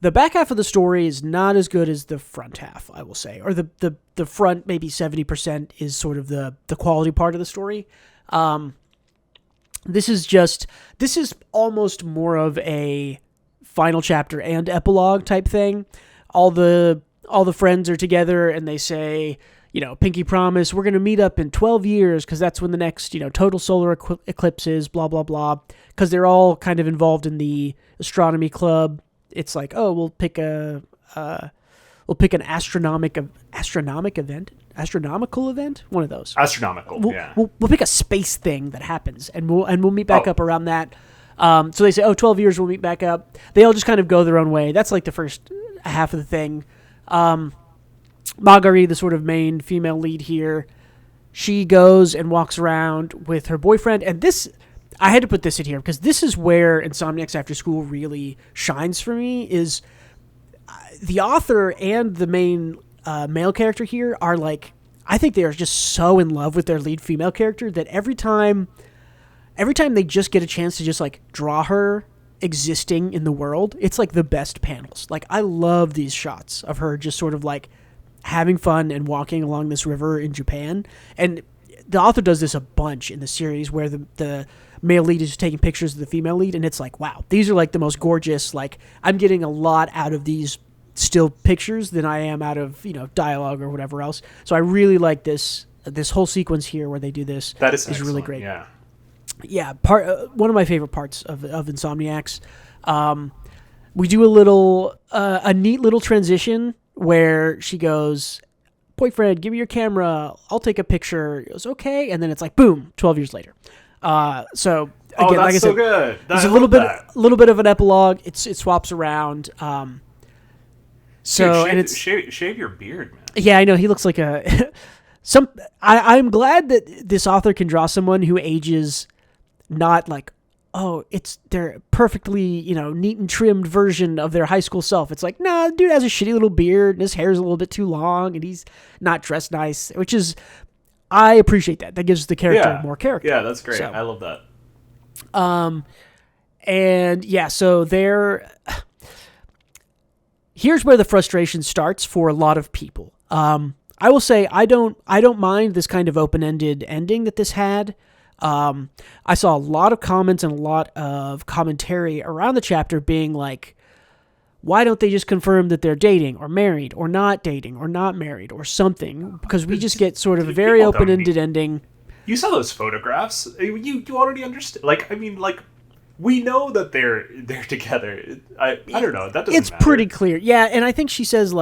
The back half of the story is not as good as the front half, I will say. Or the front, maybe 70% is sort of the quality part of the story. This is almost more of a final chapter and epilogue type thing. All the friends are together and they say, pinky promise, we're going to meet up in 12 years because that's when the next, total solar eclipse is, blah, blah, blah. Because they're all kind of involved in the astronomy club. It's like, oh, we'll pick an astronomical event, one of those. We'll pick a space thing that happens, and we'll meet back up around that. So they say, 12 years, we'll meet back up. They all just kind of go their own way. That's like the first half of the thing. Magari, the sort of main female lead here, she goes and walks around with her boyfriend, and this, I had to put this in here because this is where Insomniacs After School really shines for me, is the author and the main male character here are like, I think they are just so in love with their lead female character that every time they just get a chance to just like draw her existing in the world, it's like the best panels. Like, I love these shots of her just sort of like having fun and walking along this river in Japan. And the author does this a bunch in the series where the male lead is taking pictures of the female lead, and it's like, wow, these are like the most gorgeous, like, I'm getting a lot out of these still pictures than I am out of, dialogue or whatever else. So I really like this whole sequence here where they do this. That is really great. Yeah, one of my favorite parts of Insomniacs. We do a neat little transition where she goes, boyfriend, give me your camera, I'll take a picture. It was okay, and then it's like, boom, 12 years later. So again, like I said, good. There's a little bit of an epilogue. It swaps around. Shave your beard, man. Yeah, I know, he looks like a I'm glad that this author can draw someone who ages not like, oh, it's their perfectly, neat and trimmed version of their high school self. It's like, nah, dude has a shitty little beard and his hair's a little bit too long and he's not dressed nice, which is, I appreciate that. That gives the character more character. Yeah, that's great. So, I love that. And yeah, so here's where the frustration starts for a lot of people. I will say I don't mind this kind of open-ended ending that this had. I saw a lot of comments and a lot of commentary around the chapter being like, why don't they just confirm that they're dating or married or not dating or not married or something? Because we just get sort of a very open-ended ending. You saw those photographs. You already understand. We know that they're together. I don't know. That doesn't matter. It's pretty clear. Yeah, and I think she says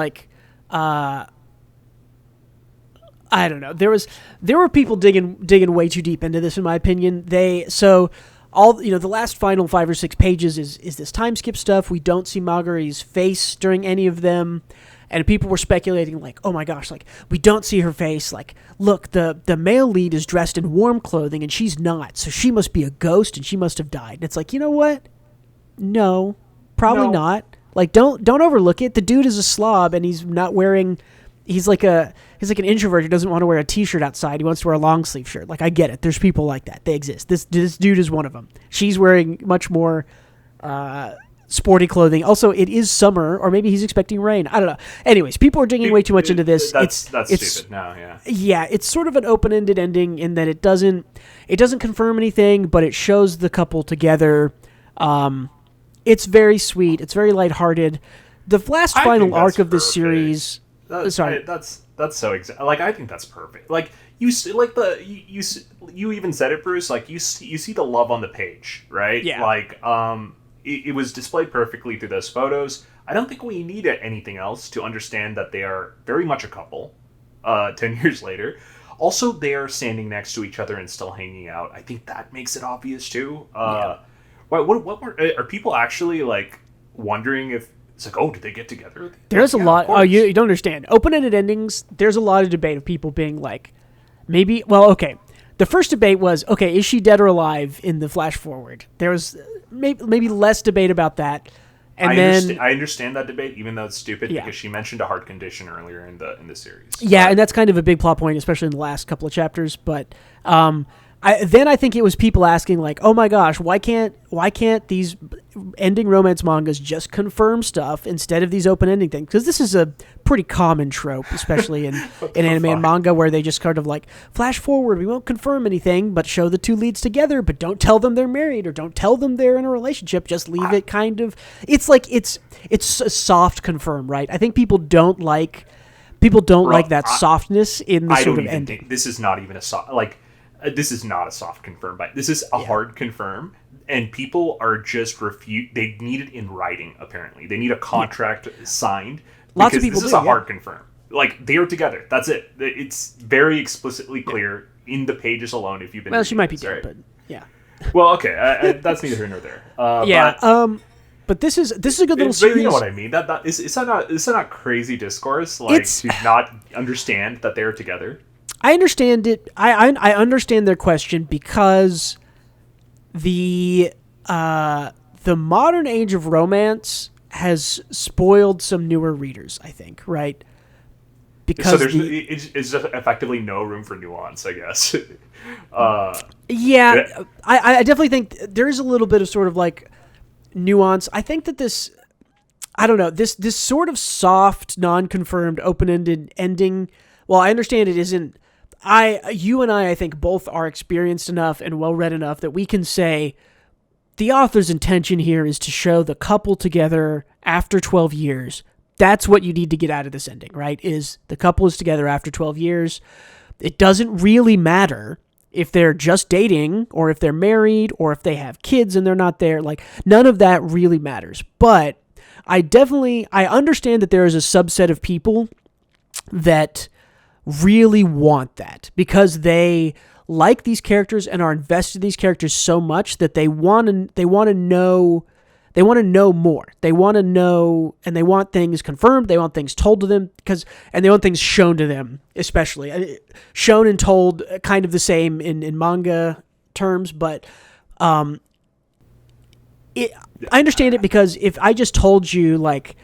I don't know. There were people digging way too deep into this, in my opinion. The last final 5 or 6 pages is this time skip stuff. We don't see Magari's face during any of them, and people were speculating like, oh my gosh, like, we don't see her face. Like, look, the male lead is dressed in warm clothing and she's not, so she must be a ghost and she must have died. And it's like, you know what? No, probably not. Like, don't overlook it. The dude is a slob and he's not wearing. He's like an introvert who doesn't want to wear a t-shirt outside. He wants to wear a long sleeve shirt. Like, I get it. There's people like that. They exist. This dude is one of them. She's wearing much more sporty clothing. Also, it is summer, or maybe he's expecting rain. I don't know. Anyways, people are digging way too much into this. That's stupid now, yeah. Yeah, it's sort of an open-ended ending in that it doesn't confirm anything, but it shows the couple together. It's very sweet. It's very lighthearted. The last final arc of this series. That's so I think that's perfect. Like, you even said it, Bruce. Like, you see the love on the page, right? Yeah. Like, it was displayed perfectly through those photos. I don't think we need anything else to understand that they are very much a couple. 10 years later, also they are standing next to each other and still hanging out. I think that makes it obvious too. Are people actually like wondering if? It's like, oh, did they get together? There's a lot. Oh, you don't understand. Open-ended endings, there's a lot of debate of people being like, maybe, well, okay. The first debate was, okay, is she dead or alive in the flash forward? There was maybe less debate about that. And I understand that debate, even though it's stupid, because she mentioned a heart condition earlier in the series. Yeah, and that's kind of a big plot point, especially in the last couple of chapters. But I think it was people asking like, oh my gosh, why can't these ending romance mangas just confirm stuff instead of these open-ending things, because this is a pretty common trope, especially in anime and manga, where they just kind of like flash forward, we won't confirm anything but show the two leads together, but don't tell them they're married or don't tell them they're in a relationship, just leave it kind of, it's like it's a soft confirm, right? I think people don't like that softness in the sort of ending. This is not even a soft, like, this is not a soft confirm, but this is a hard confirm. And people are just they need it in writing, apparently. They need a contract signed. Lots of people this is a hard confirm. Like, they are together. That's it. It's very explicitly clear in the pages alone, if you've been... Well, she might be dead, but yeah. Well, okay. That's neither here nor there. But this is a good little series. You know what I mean? Is that not crazy discourse? Like, to not understand that they're together? I understand it. I understand their question, because the modern age of romance has spoiled some newer readers, I think, right? Because so there's effectively no room for nuance, I guess. I definitely think there is a little bit of sort of like nuance. I think that this sort of soft, non-confirmed, open-ended ending, well, I understand it isn't. You and I think both are experienced enough and well-read enough that we can say the author's intention here is to show the couple together after 12 years. That's what you need to get out of this ending, right? Is the couple is together after 12 years. It doesn't really matter if they're just dating or if they're married or if they have kids and they're not there. Like, none of that really matters. But I understand that there is a subset of people that really want that, because they like these characters and are invested in these characters so much that they want to know more. They want to know, and they want things confirmed. They want things told to them, and they want things shown to them, especially shown and told, kind of the same in manga terms. But I understand it, because if I just told you, like,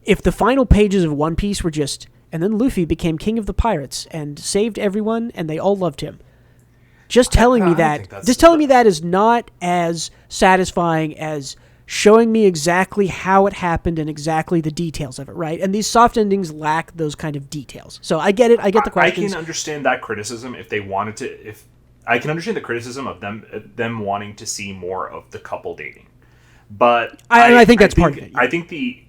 if the final pages of One Piece were just, and then Luffy became king of the pirates and saved everyone and they all loved him, just telling me that is not as satisfying as showing me exactly how it happened and exactly the details of it, right? And these soft endings lack those kind of details. So I get it. I get the questions. I can understand that criticism if they wanted to. I can understand the criticism of them wanting to see more of the couple dating, but I think that's part of it. Yeah. I think the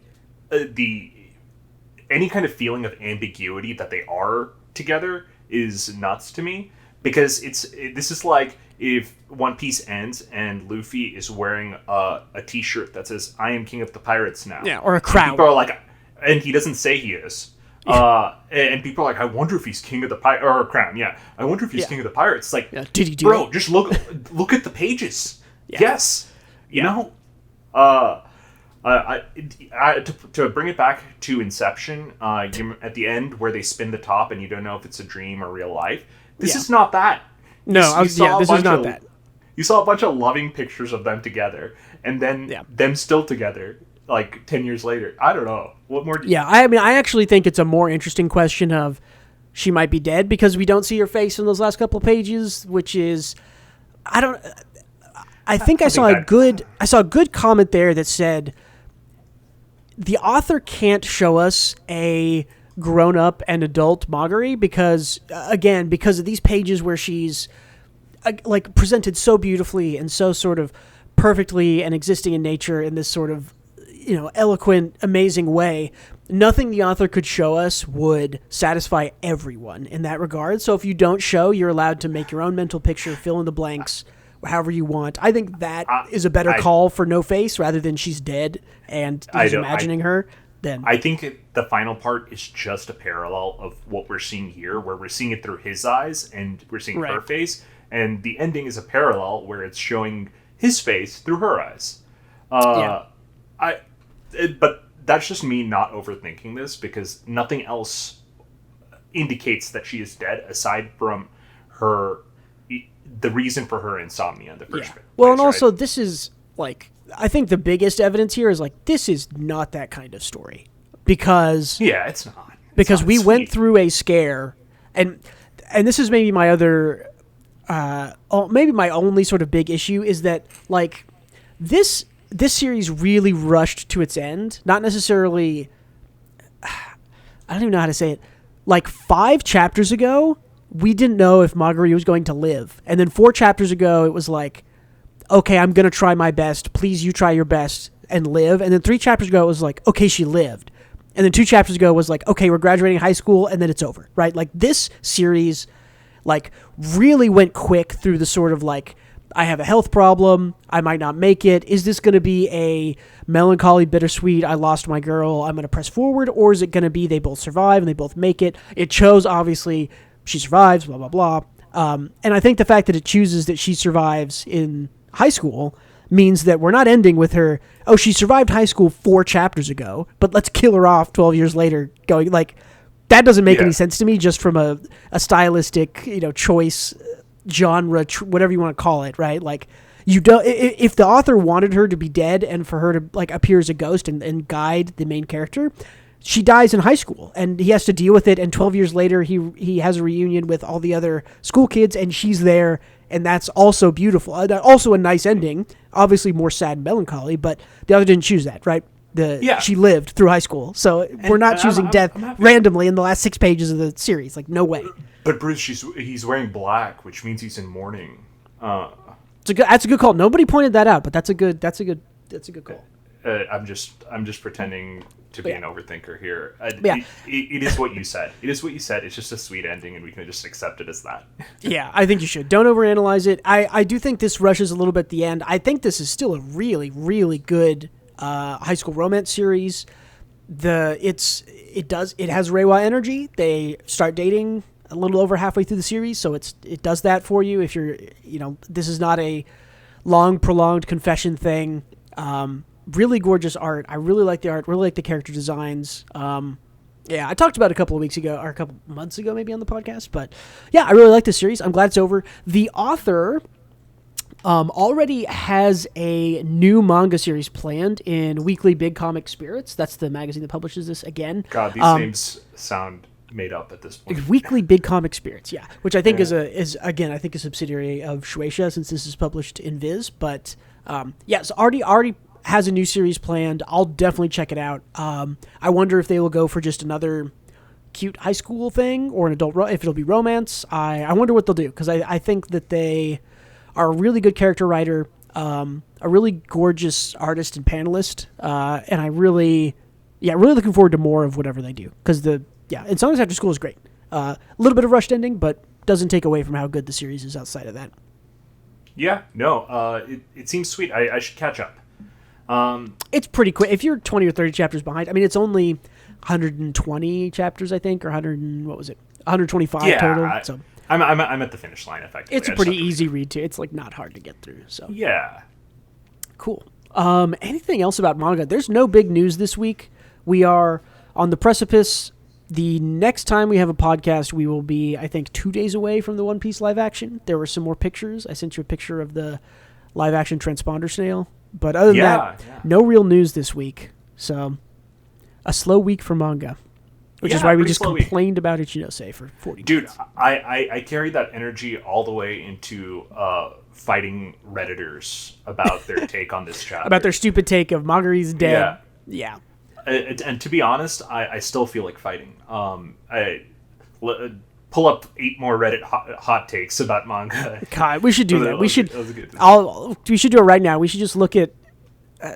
any kind of feeling of ambiguity that they are together is nuts to me, because this is like if One Piece ends and Luffy is wearing a t-shirt that says "I am king of the pirates now," or a crown. People are like, and he doesn't say he is. And people are like, I wonder if he's king of the pirate, or a crown. Yeah, I wonder if he's king of the pirates. It's like, did he do bro? it? Just look at the pages. Yeah. Yes, you know. To bring it back to Inception, at the end where they spin the top and you don't know if it's a dream or real life. This is not that. No, this is not that. You saw a bunch of loving pictures of them together, and then them still together, like 10 years later. I don't know. What more? I actually think it's a more interesting question of she might be dead, because we don't see her face in those last couple of pages, which is, I think I saw a good comment there that said the author can't show us a grown-up and adult Magari because of these pages where she's like presented so beautifully and so sort of perfectly and existing in nature in this sort of, eloquent, amazing way. Nothing the author could show us would satisfy everyone in that regard. So if you don't show, you're allowed to make your own mental picture, fill in the blanks however you want. I think that is a better call for No Face rather than she's dead and he's imagining her. Then I think the final part is just a parallel of what we're seeing here, where we're seeing it through his eyes and we're seeing her face, and the ending is a parallel where it's showing his face through her eyes. But that's just me not overthinking this, because nothing else indicates that she is dead aside from the reason for her insomnia in the first place. Well, and also this is like, I think the biggest evidence here is like, this is not that kind of story, because it's not. Because we went through a scare, and this is maybe my maybe my only sort of big issue is that, like, this this series really rushed to its end. Not necessarily, I don't even know how to say it. Like 5 chapters ago, we didn't know if Marguerite was going to live. And then 4 chapters ago, it was like, okay, I'm going to try my best. Please, you try your best and live. And then 3 chapters ago, it was like, okay, she lived. And then 2 chapters ago was like, okay, we're graduating high school, and then it's over, right? Like, this series, like, really went quick through the sort of, like, I have a health problem, I might not make it. Is this going to be a melancholy, bittersweet, I lost my girl, I'm going to press forward? Or is it going to be they both survive and they both make it? It chose, obviously, she survives, blah, blah, blah. And I think the fact that it chooses that she survives in high school means that we're not ending with her, oh, she survived high school 4 chapters ago, but let's kill her off 12 years later, going, like, that doesn't make any sense to me, just from a stylistic, choice, genre, whatever you want to call it, right? Like, you don't, if the author wanted her to be dead and for her to, like, appear as a ghost and guide the main character, she dies in high school, and he has to deal with it, and 12 years later, he has a reunion with all the other school kids, and she's there, and that's also beautiful. Also a nice ending, obviously more sad and melancholy, but the other didn't choose that, right? She lived through high school, so we're not choosing death randomly in the last 6 pages of the series. Like, no way. But Bruce, he's wearing black, which means he's in mourning. That's a good call. Nobody pointed that out, but that's a good call. I'm just pretending to be an overthinker here. It is what you said. It is what you said. It's just a sweet ending, and we can just accept it as that. Yeah, I think you should. Don't overanalyze it. I do think this rushes a little bit at the end. I think this is still a really, really good high school romance series. It has Reiwa energy. They start dating a little over halfway through the series, so it does that for you. If you're, this is not a long, prolonged confession thing. Really gorgeous art. I really like the art. Really like the character designs. I talked about it a couple of weeks ago, or a couple months ago, maybe on the podcast. But yeah, I really like this series. I'm glad it's over. The author already has a new manga series planned in Weekly Big Comic Spirits. That's the magazine that publishes this again. God, these names sound made up at this point. Weekly Big Comic Spirits, yeah, which I think is again I think a subsidiary of Shueisha, since this is published in Viz. But so already has a new series planned. I'll definitely check it out. I wonder if they will go for just another cute high school thing or an adult, if it'll be romance. I wonder what they'll do, because I think that they are a really good character writer, a really gorgeous artist and panelist, and I really looking forward to more of whatever they do, because Insomniacs After School is great. A little bit of rushed ending, but doesn't take away from how good the series is outside of that. Yeah, no, it seems sweet. I should catch up. It's pretty quick. If you're 20 or 30 chapters behind, I mean, it's only 120 chapters, I think, or 125 total. So I'm at the finish line, effectively. It's a pretty easy read too. It's like not hard to get through. So yeah, cool. Anything else about manga? There's no big news this week. We are on the precipice. The next time we have a podcast, we will be, I think, 2 days away from the One Piece live action. There were some more pictures. I sent you a picture of the live action transponder snail. But other than that, no real news this week. So, a slow week for manga. Which is why we just complained about Ichinose for 40 minutes. Dude, I carried that energy all the way into fighting Redditors about their take on this chapter. About their stupid take of Marguerite's dead. Yeah. And to be honest, I still feel like fighting. Pull up 8 more Reddit hot takes about manga. God, we should do that. We should do it right now. We should just look at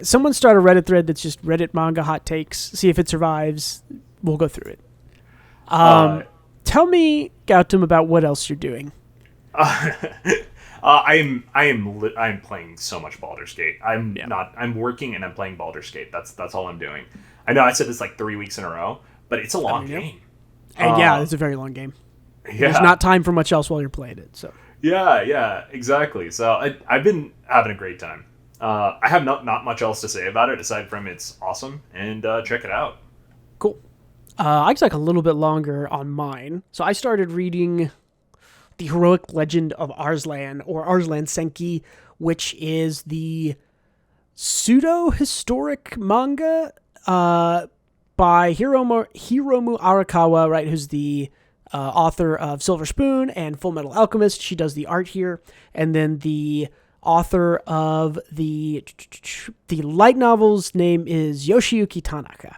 someone start a Reddit thread that's just Reddit manga hot takes. See if it survives. We'll go through it. Tell me, Gautam, about what else you're doing. I'm playing so much Baldur's Gate. I'm working and I'm playing Baldur's Gate. That's all I'm doing. I know I said this like 3 weeks in a row, but it's a long game. And it's a very long game. Yeah. There's not time for much else while you're playing it. So yeah, exactly. So I've been having a great time. I have not much else to say about it aside from it's awesome, and check it out. Cool. I took a little bit longer on mine. So I started reading The Heroic Legend of Arslan, or Arslan Senki, which is the pseudo-historic manga by Hiromu Arakawa, right, who's the author of Silver Spoon and Full Metal Alchemist. She does the art here. And then the author of the light novel's name is Yoshiyuki Tanaka.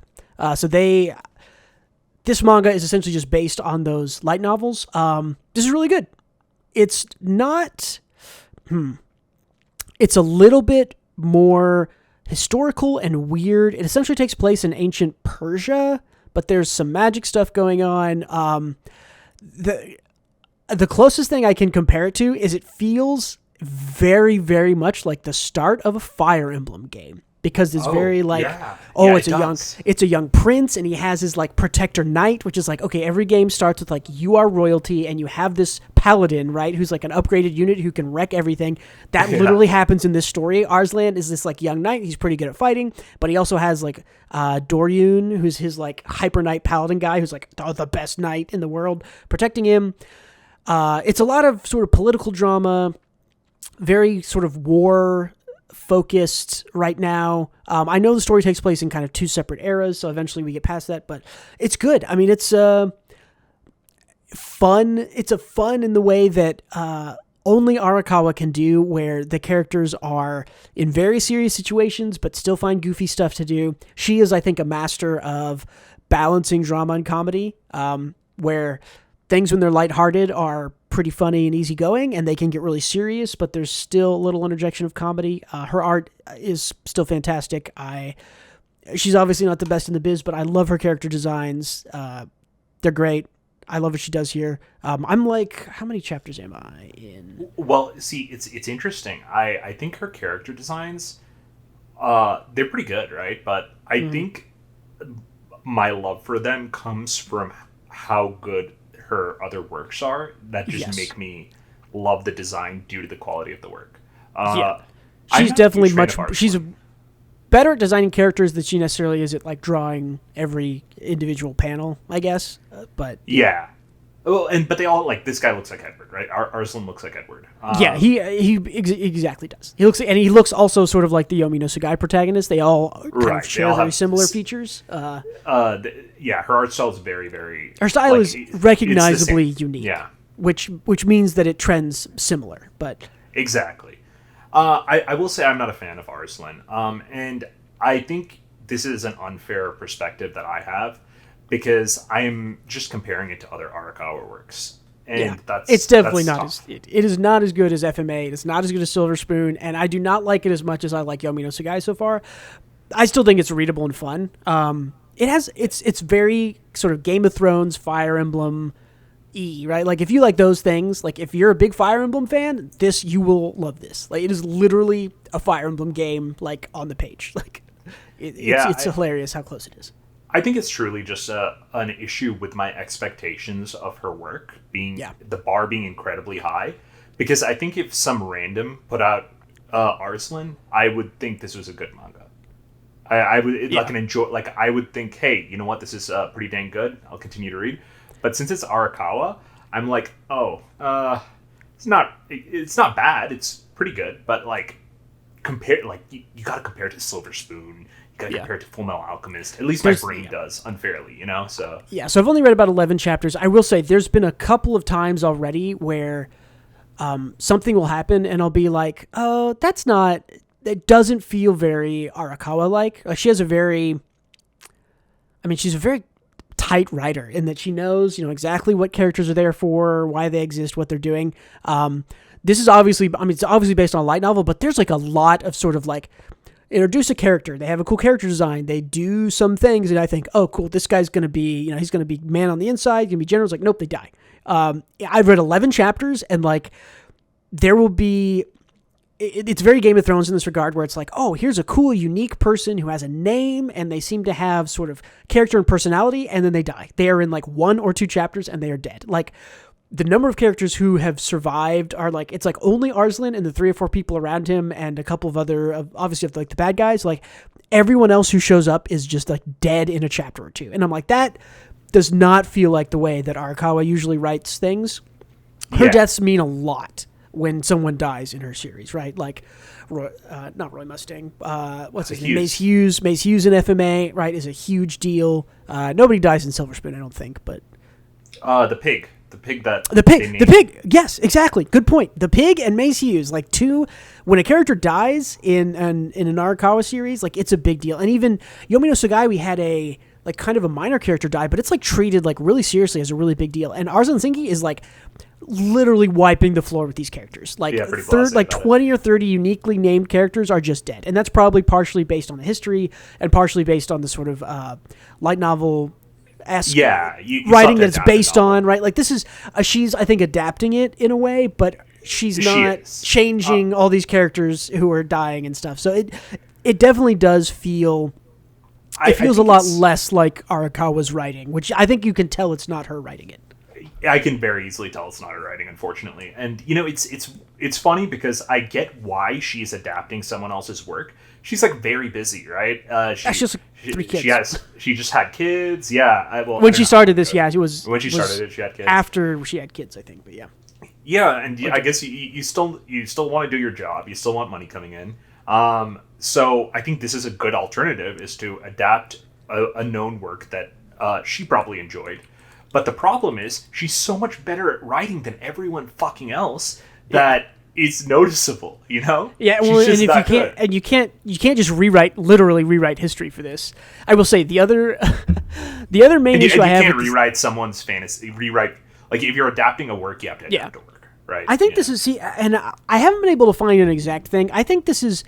This manga is essentially just based on those light novels. This is really good. It's not... It's a little bit more historical and weird. It essentially takes place in ancient Persia, but there's some magic stuff going on. The closest thing I can compare it to is it feels very, very much like the start of a Fire Emblem game. Because it's it's a young prince, and he has his like protector knight, which is like, okay, every game starts with like you are royalty, and you have this paladin, right, who's like an upgraded unit who can wreck everything. That literally happens in this story. Arslan is this like young knight. He's pretty good at fighting, but he also has like Doryun, who's his like hyper knight paladin guy, who's like the best knight in the world, protecting him. It's a lot of sort of political drama, very sort of war focused right now. I know the story takes place in kind of two separate eras, so eventually we get past that, but it's good. I mean, it's fun. It's a fun in the way that only Arakawa can do, where the characters are in very serious situations but still find goofy stuff to do. She is, I think, a master of balancing drama and comedy, where things when they're lighthearted are pretty funny and easygoing, and they can get really serious, but there's still a little interjection of comedy. Her art is still fantastic. She's obviously not the best in the biz, but I love her character designs. They're great. I love what she does here. I'm like, how many chapters am I in? Well, see, it's interesting. I think her character designs, they're pretty good, right? But I think my love for them comes from how good her other works are that just make me love the design due to the quality of the work. She's definitely she's better at designing characters than she necessarily is at like drawing every individual panel, I guess. But yeah. Well, but they all, like, this guy looks like Edward, right? Arslan looks like Edward. He exactly does. He looks also sort of like the Yomi no Sugai protagonist. They all kind of share very similar features. Her art style is very, very... Her style is recognizably unique. Yeah. Which means that it trends similar, but... Exactly. I will say I'm not a fan of Arslan. And I think this is an unfair perspective that I have, because I'm just comparing it to other Arakawa works. And it's definitely it is not as good as FMA. It's not as good as Silver Spoon, and I do not like it as much as I like Yomi no Sugai so far. I still think it's readable and fun. It's very sort of Game of Thrones, Fire Emblem right? Like if you like those things, like if you're a big Fire Emblem fan, you will love this. Like it is literally a Fire Emblem game, like on the page. Like it's hilarious how close it is. I think it's truly just an issue with my expectations of her work being the bar being incredibly high, because I think if some random put out Arslan, I would think this was a good manga. I would think, hey, you know what, this is pretty dang good. I'll continue to read. But since it's Arakawa, I'm like, it's not bad. It's pretty good, but like you got to compare it to Silver Spoon. You got to compare it to Full Metal Alchemist. At least my brain does, unfairly, you know? So so I've only read about 11 chapters. I will say there's been a couple of times already where something will happen and I'll be like, oh, it doesn't feel very Arakawa-like. She's a very tight writer in that she knows, exactly what characters are there for, why they exist, what they're doing. This is obviously, it's obviously based on a light novel, but there's like a lot of sort of like, introduce a character, they have a cool character design, they do some things, and I think, oh, cool, this guy's going to be, he's going to be man on the inside, going to be general. It's like, nope, they die. I've read 11 chapters, and like, there will be, it's very Game of Thrones in this regard, where it's like, oh, here's a cool, unique person who has a name, and they seem to have sort of character and personality, and then they die. They are in like 1 or 2 chapters, and they are dead. Like, the number of characters who have survived are like, it's like only Arslan and the 3 or 4 people around him and a couple of other, obviously, like the bad guys. Like, everyone else who shows up is just like dead in a chapter or 2. And I'm like, that does not feel like the way that Arakawa usually writes things. Her deaths mean a lot when someone dies in her series, right? Like, not Roy Mustang. What's his name? Mace Hughes. Mace Hughes in FMA, right, is a huge deal. Nobody dies in Silver Spoon, I don't think, but... the pig. The pig that the pig. Yes, exactly. Good point. The pig and Mace Hughes, like two. When a character dies in an Arakawa series, like it's a big deal. And even Yomi no Sugai, we had a like kind of a minor character die, but it's like treated like really seriously as a really big deal. And Arzan Senki is like literally wiping the floor with these characters. Like 20 or 30 uniquely named characters are just dead. And that's probably partially based on the history and partially based on the sort of light novel writing that it's based on, right? Like this is she's I think adapting it in a way, but she's not changing all these characters who are dying and stuff. So it definitely does feel it feels a lot less like Arakawa's writing, which I think you can tell it's not her writing it. I can very easily tell it's not her writing, unfortunately. And you know, it's funny because I get why she's adapting someone else's work. She's like very busy, right? She just 3 kids. She just had kids. Yeah. When she started this, yeah, she had kids. After she had kids, I think. But yeah. Yeah, and I guess you still want to do your job. You still want money coming in. So I think this is a good alternative, is to adapt a known work that she probably enjoyed. But the problem is she's so much better at writing than everyone fucking else that it's noticeable, you know? Yeah, well, and if you can't just literally rewrite history for this. I will say the other main issue I have. You can't rewrite someone's fantasy. Like if you're adapting a work, you have to adapt a work, right? I think this is and I haven't been able to find an exact thing. I think this is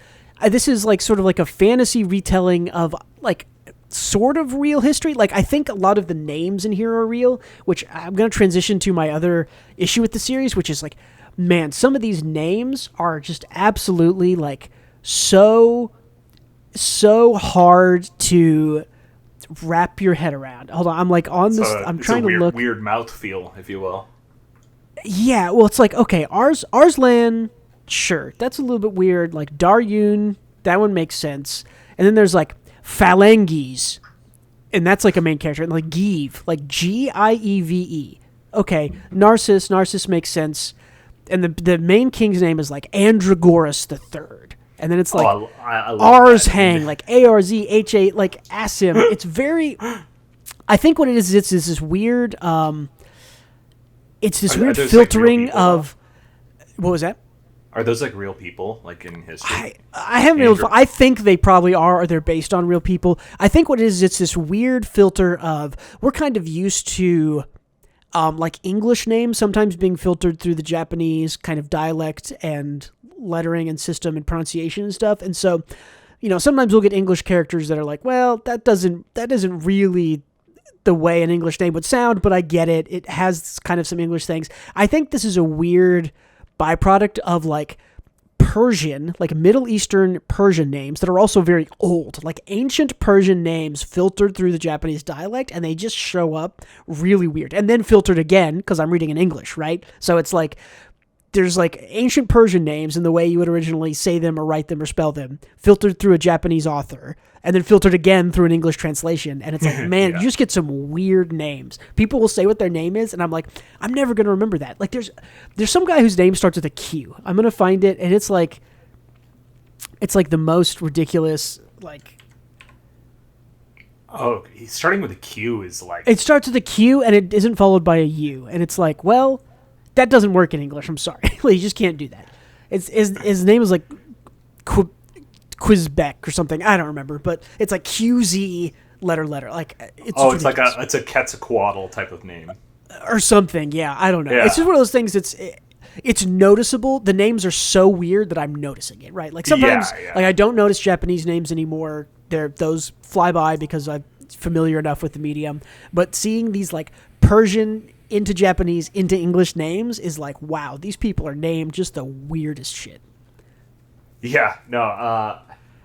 like sort of like a fantasy retelling of like sort of real history. Like I think a lot of the names in here are real, which I'm going to transition to my other issue with the series, which is like, man, some of these names are just absolutely like so hard to wrap your head around. Hold on, I'm like on this. I'm trying to look. Weird mouthfeel, if you will. Yeah, well, it's like okay, Arslan, sure, that's a little bit weird. Like Daryun, that one makes sense. And then there's like Phalanges, and that's like a main character. And like Give, like Gieve. Okay, Narcissus makes sense. And the main king's name is like Andragoras III. And then it's like Arshang, like Arzha, like Asim. It's very. I think what it is, it's this weird. It's this weird filtering of. What was that? Are those like real people, like in history? I haven't been able to. I think they probably are, or they're based on real people. I think what it is, it's this weird filter of we're kind of used to. Like English names sometimes being filtered through the Japanese kind of dialect and lettering and system and pronunciation and stuff. And so, you know, sometimes we'll get English characters that are like, well, that isn't really the way an English name would sound, but I get it. It has kind of some English things. I think this is a weird byproduct of like Persian, like Middle Eastern Persian names that are also very old, like ancient Persian names filtered through the Japanese dialect, and they just show up really weird. And then filtered again, because I'm reading in English, right? So it's like, there's like ancient Persian names in the way you would originally say them or write them or spell them, filtered through a Japanese author, and then filtered again through an English translation. And it's like, man, you just get some weird names. People will say what their name is, and I'm like, I'm never going to remember that. Like there's some guy whose name starts with a Q. I'm going to find it, and it's like the most ridiculous, like... Oh, starting with a Q is like... It starts with a Q, and it isn't followed by a U. And it's like, well, that doesn't work in English. I'm sorry. Like, you just can't do that. His name is like... Quizbeck or something. I don't remember, but it's like QZ letter. Like it's like it's a Quetzalcoatl type of name or something. Yeah, I don't know. Yeah. It's just one of those things. It's noticeable. The names are so weird that I'm noticing it. Right? Like sometimes, like I don't notice Japanese names anymore. Those fly by because I'm familiar enough with the medium. But seeing these like Persian into Japanese into English names is like, wow, these people are named just the weirdest shit. Yeah, no,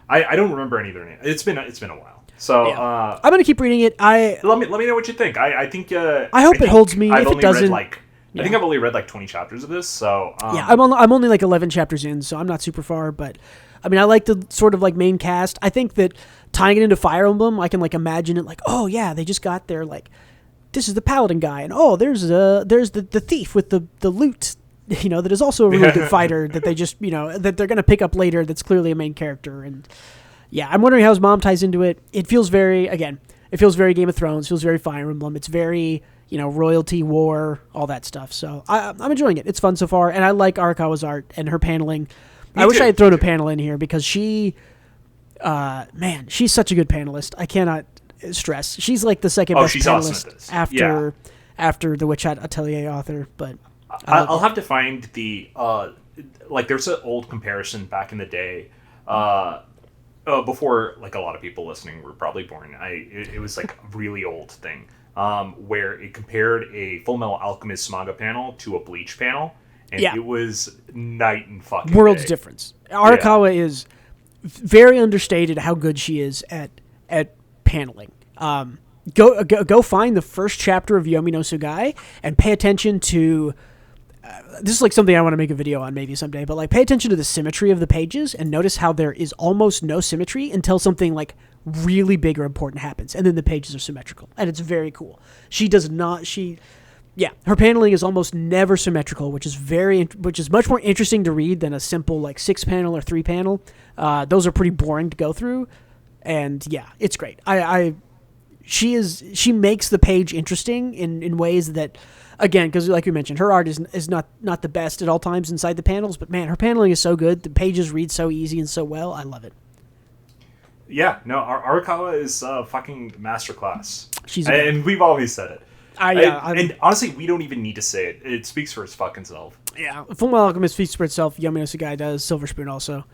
I don't remember any of their names. It's been a while, so I'm gonna keep reading it. Let me know what you think. I think I hope it holds me. If it doesn't, I think I've only read like 20 chapters of this. So yeah, I'm only like 11 chapters in, so I'm not super far. But I mean, I like the sort of like main cast. I think that tying it into Fire Emblem, I can like imagine it like, oh yeah, they just got their like, this is the paladin guy, and oh there's the thief with the loot. You know, that is also a really good fighter that they just, you know, that they're going to pick up later that's clearly a main character. And yeah, I'm wondering how his mom ties into it. It feels very Game of Thrones, feels very Fire Emblem. It's very, royalty war, all that stuff. So I'm enjoying it. It's fun so far, and I like Arakawa's art and her paneling. I wish I had thrown a panel in here because she's such a good panelist. I cannot stress. She's like the second best panelist awesome after the Witch Hat Atelier author. But I'll have to find the there's an old comparison back in the day. Before like a lot of people listening were probably born. It was like a really old thing where it compared a Full Metal Alchemist manga panel to a Bleach panel, and it was night and fucking world's day. Difference. Arakawa is very understated how good she is at paneling. Go find the first chapter of Yomi no Tsugai and pay attention to. This is like something I want to make a video on maybe someday, but like pay attention to the symmetry of the pages and notice how there is almost no symmetry until something like really big or important happens, and then the pages are symmetrical, and it's very cool. Her paneling is almost never symmetrical, which is much more interesting to read than a simple like 6-panel or 3-panel. Those are pretty boring to go through, and it's great. She makes the page interesting in ways that, again, because like we mentioned, her art is not the best at all times inside the panels, but man, her paneling is so good. The pages read so easy and so well. I love it. Yeah, no, Arakawa is a fucking masterclass. And we've always said it. And honestly, we don't even need to say it. It speaks for its fucking self. Yeah, Full Metal Alchemist speaks for itself. Yomi no Tsugai does. Silver Spoon also.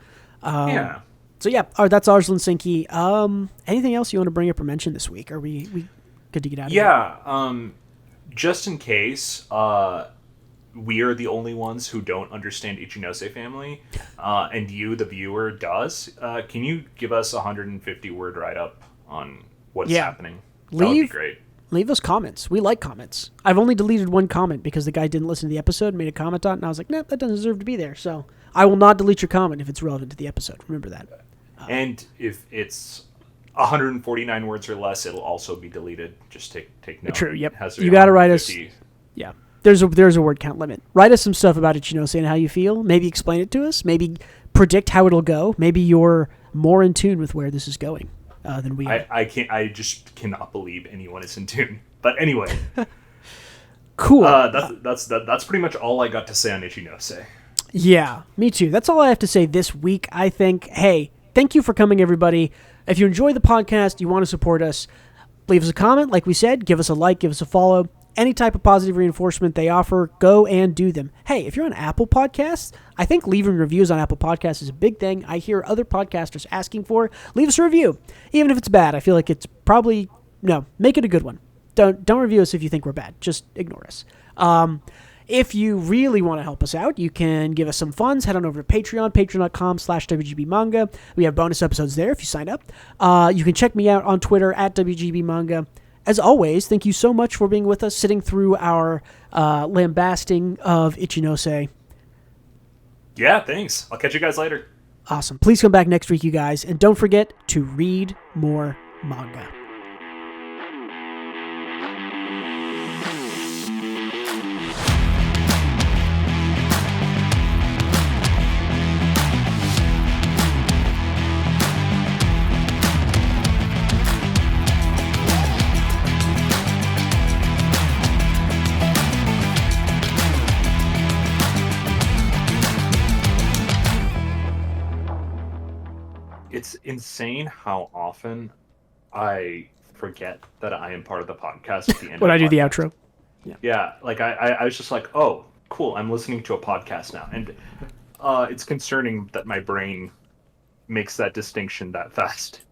So that's Arslan Sinki. Anything else you want to bring up or mention this week? Are we good to get out of here? Yeah, just in case we are the only ones who don't understand Ichinose family, and you, the viewer, does, can you give us a 150-word write-up on what's happening? That would be great. Leave us comments. We like comments. I've only deleted one comment because the guy didn't listen to the episode, made a comment on it, and I was like, that doesn't deserve to be there. So I will not delete your comment if it's relevant to the episode. Remember that. And if it's 149 words or less, it'll also be deleted. Just take note. True, yep. You got to write us. Yeah. There's a word count limit. Write us some stuff about Ichinose and how you feel. Maybe explain it to us. Maybe predict how it'll go. Maybe you're more in tune with where this is going than we are. I just cannot believe anyone is in tune. But anyway. Cool. That's pretty much all I got to say on Ichinose. Yeah, me too. That's all I have to say this week, I think. Hey, thank you for coming, everybody. If you enjoy the podcast, you want to support us, leave us a comment. Like we said, give us a like, give us a follow. Any type of positive reinforcement they offer, go and do them. Hey, if you're on Apple Podcasts, I think leaving reviews on Apple Podcasts is a big thing. I hear other podcasters asking for. Leave us a review. Even if it's bad, I feel like it's probably... No, make it a good one. Don't review us if you think we're bad. Just ignore us. If you really want to help us out, you can give us some funds. Head on over to Patreon, patreon.com/WGBmanga. We have bonus episodes there if you sign up. You can check me out on Twitter at WGBmanga. As always, thank you so much for being with us, sitting through our lambasting of Ichinose. Yeah, thanks. I'll catch you guys later. Awesome. Please come back next week, you guys. And don't forget to read more manga. It's insane how often I forget that I am part of the podcast at the end when of I do the podcast. outro. Yeah, like I was just like, oh, cool, I'm listening to a podcast now. And it's concerning that my brain makes that distinction that fast.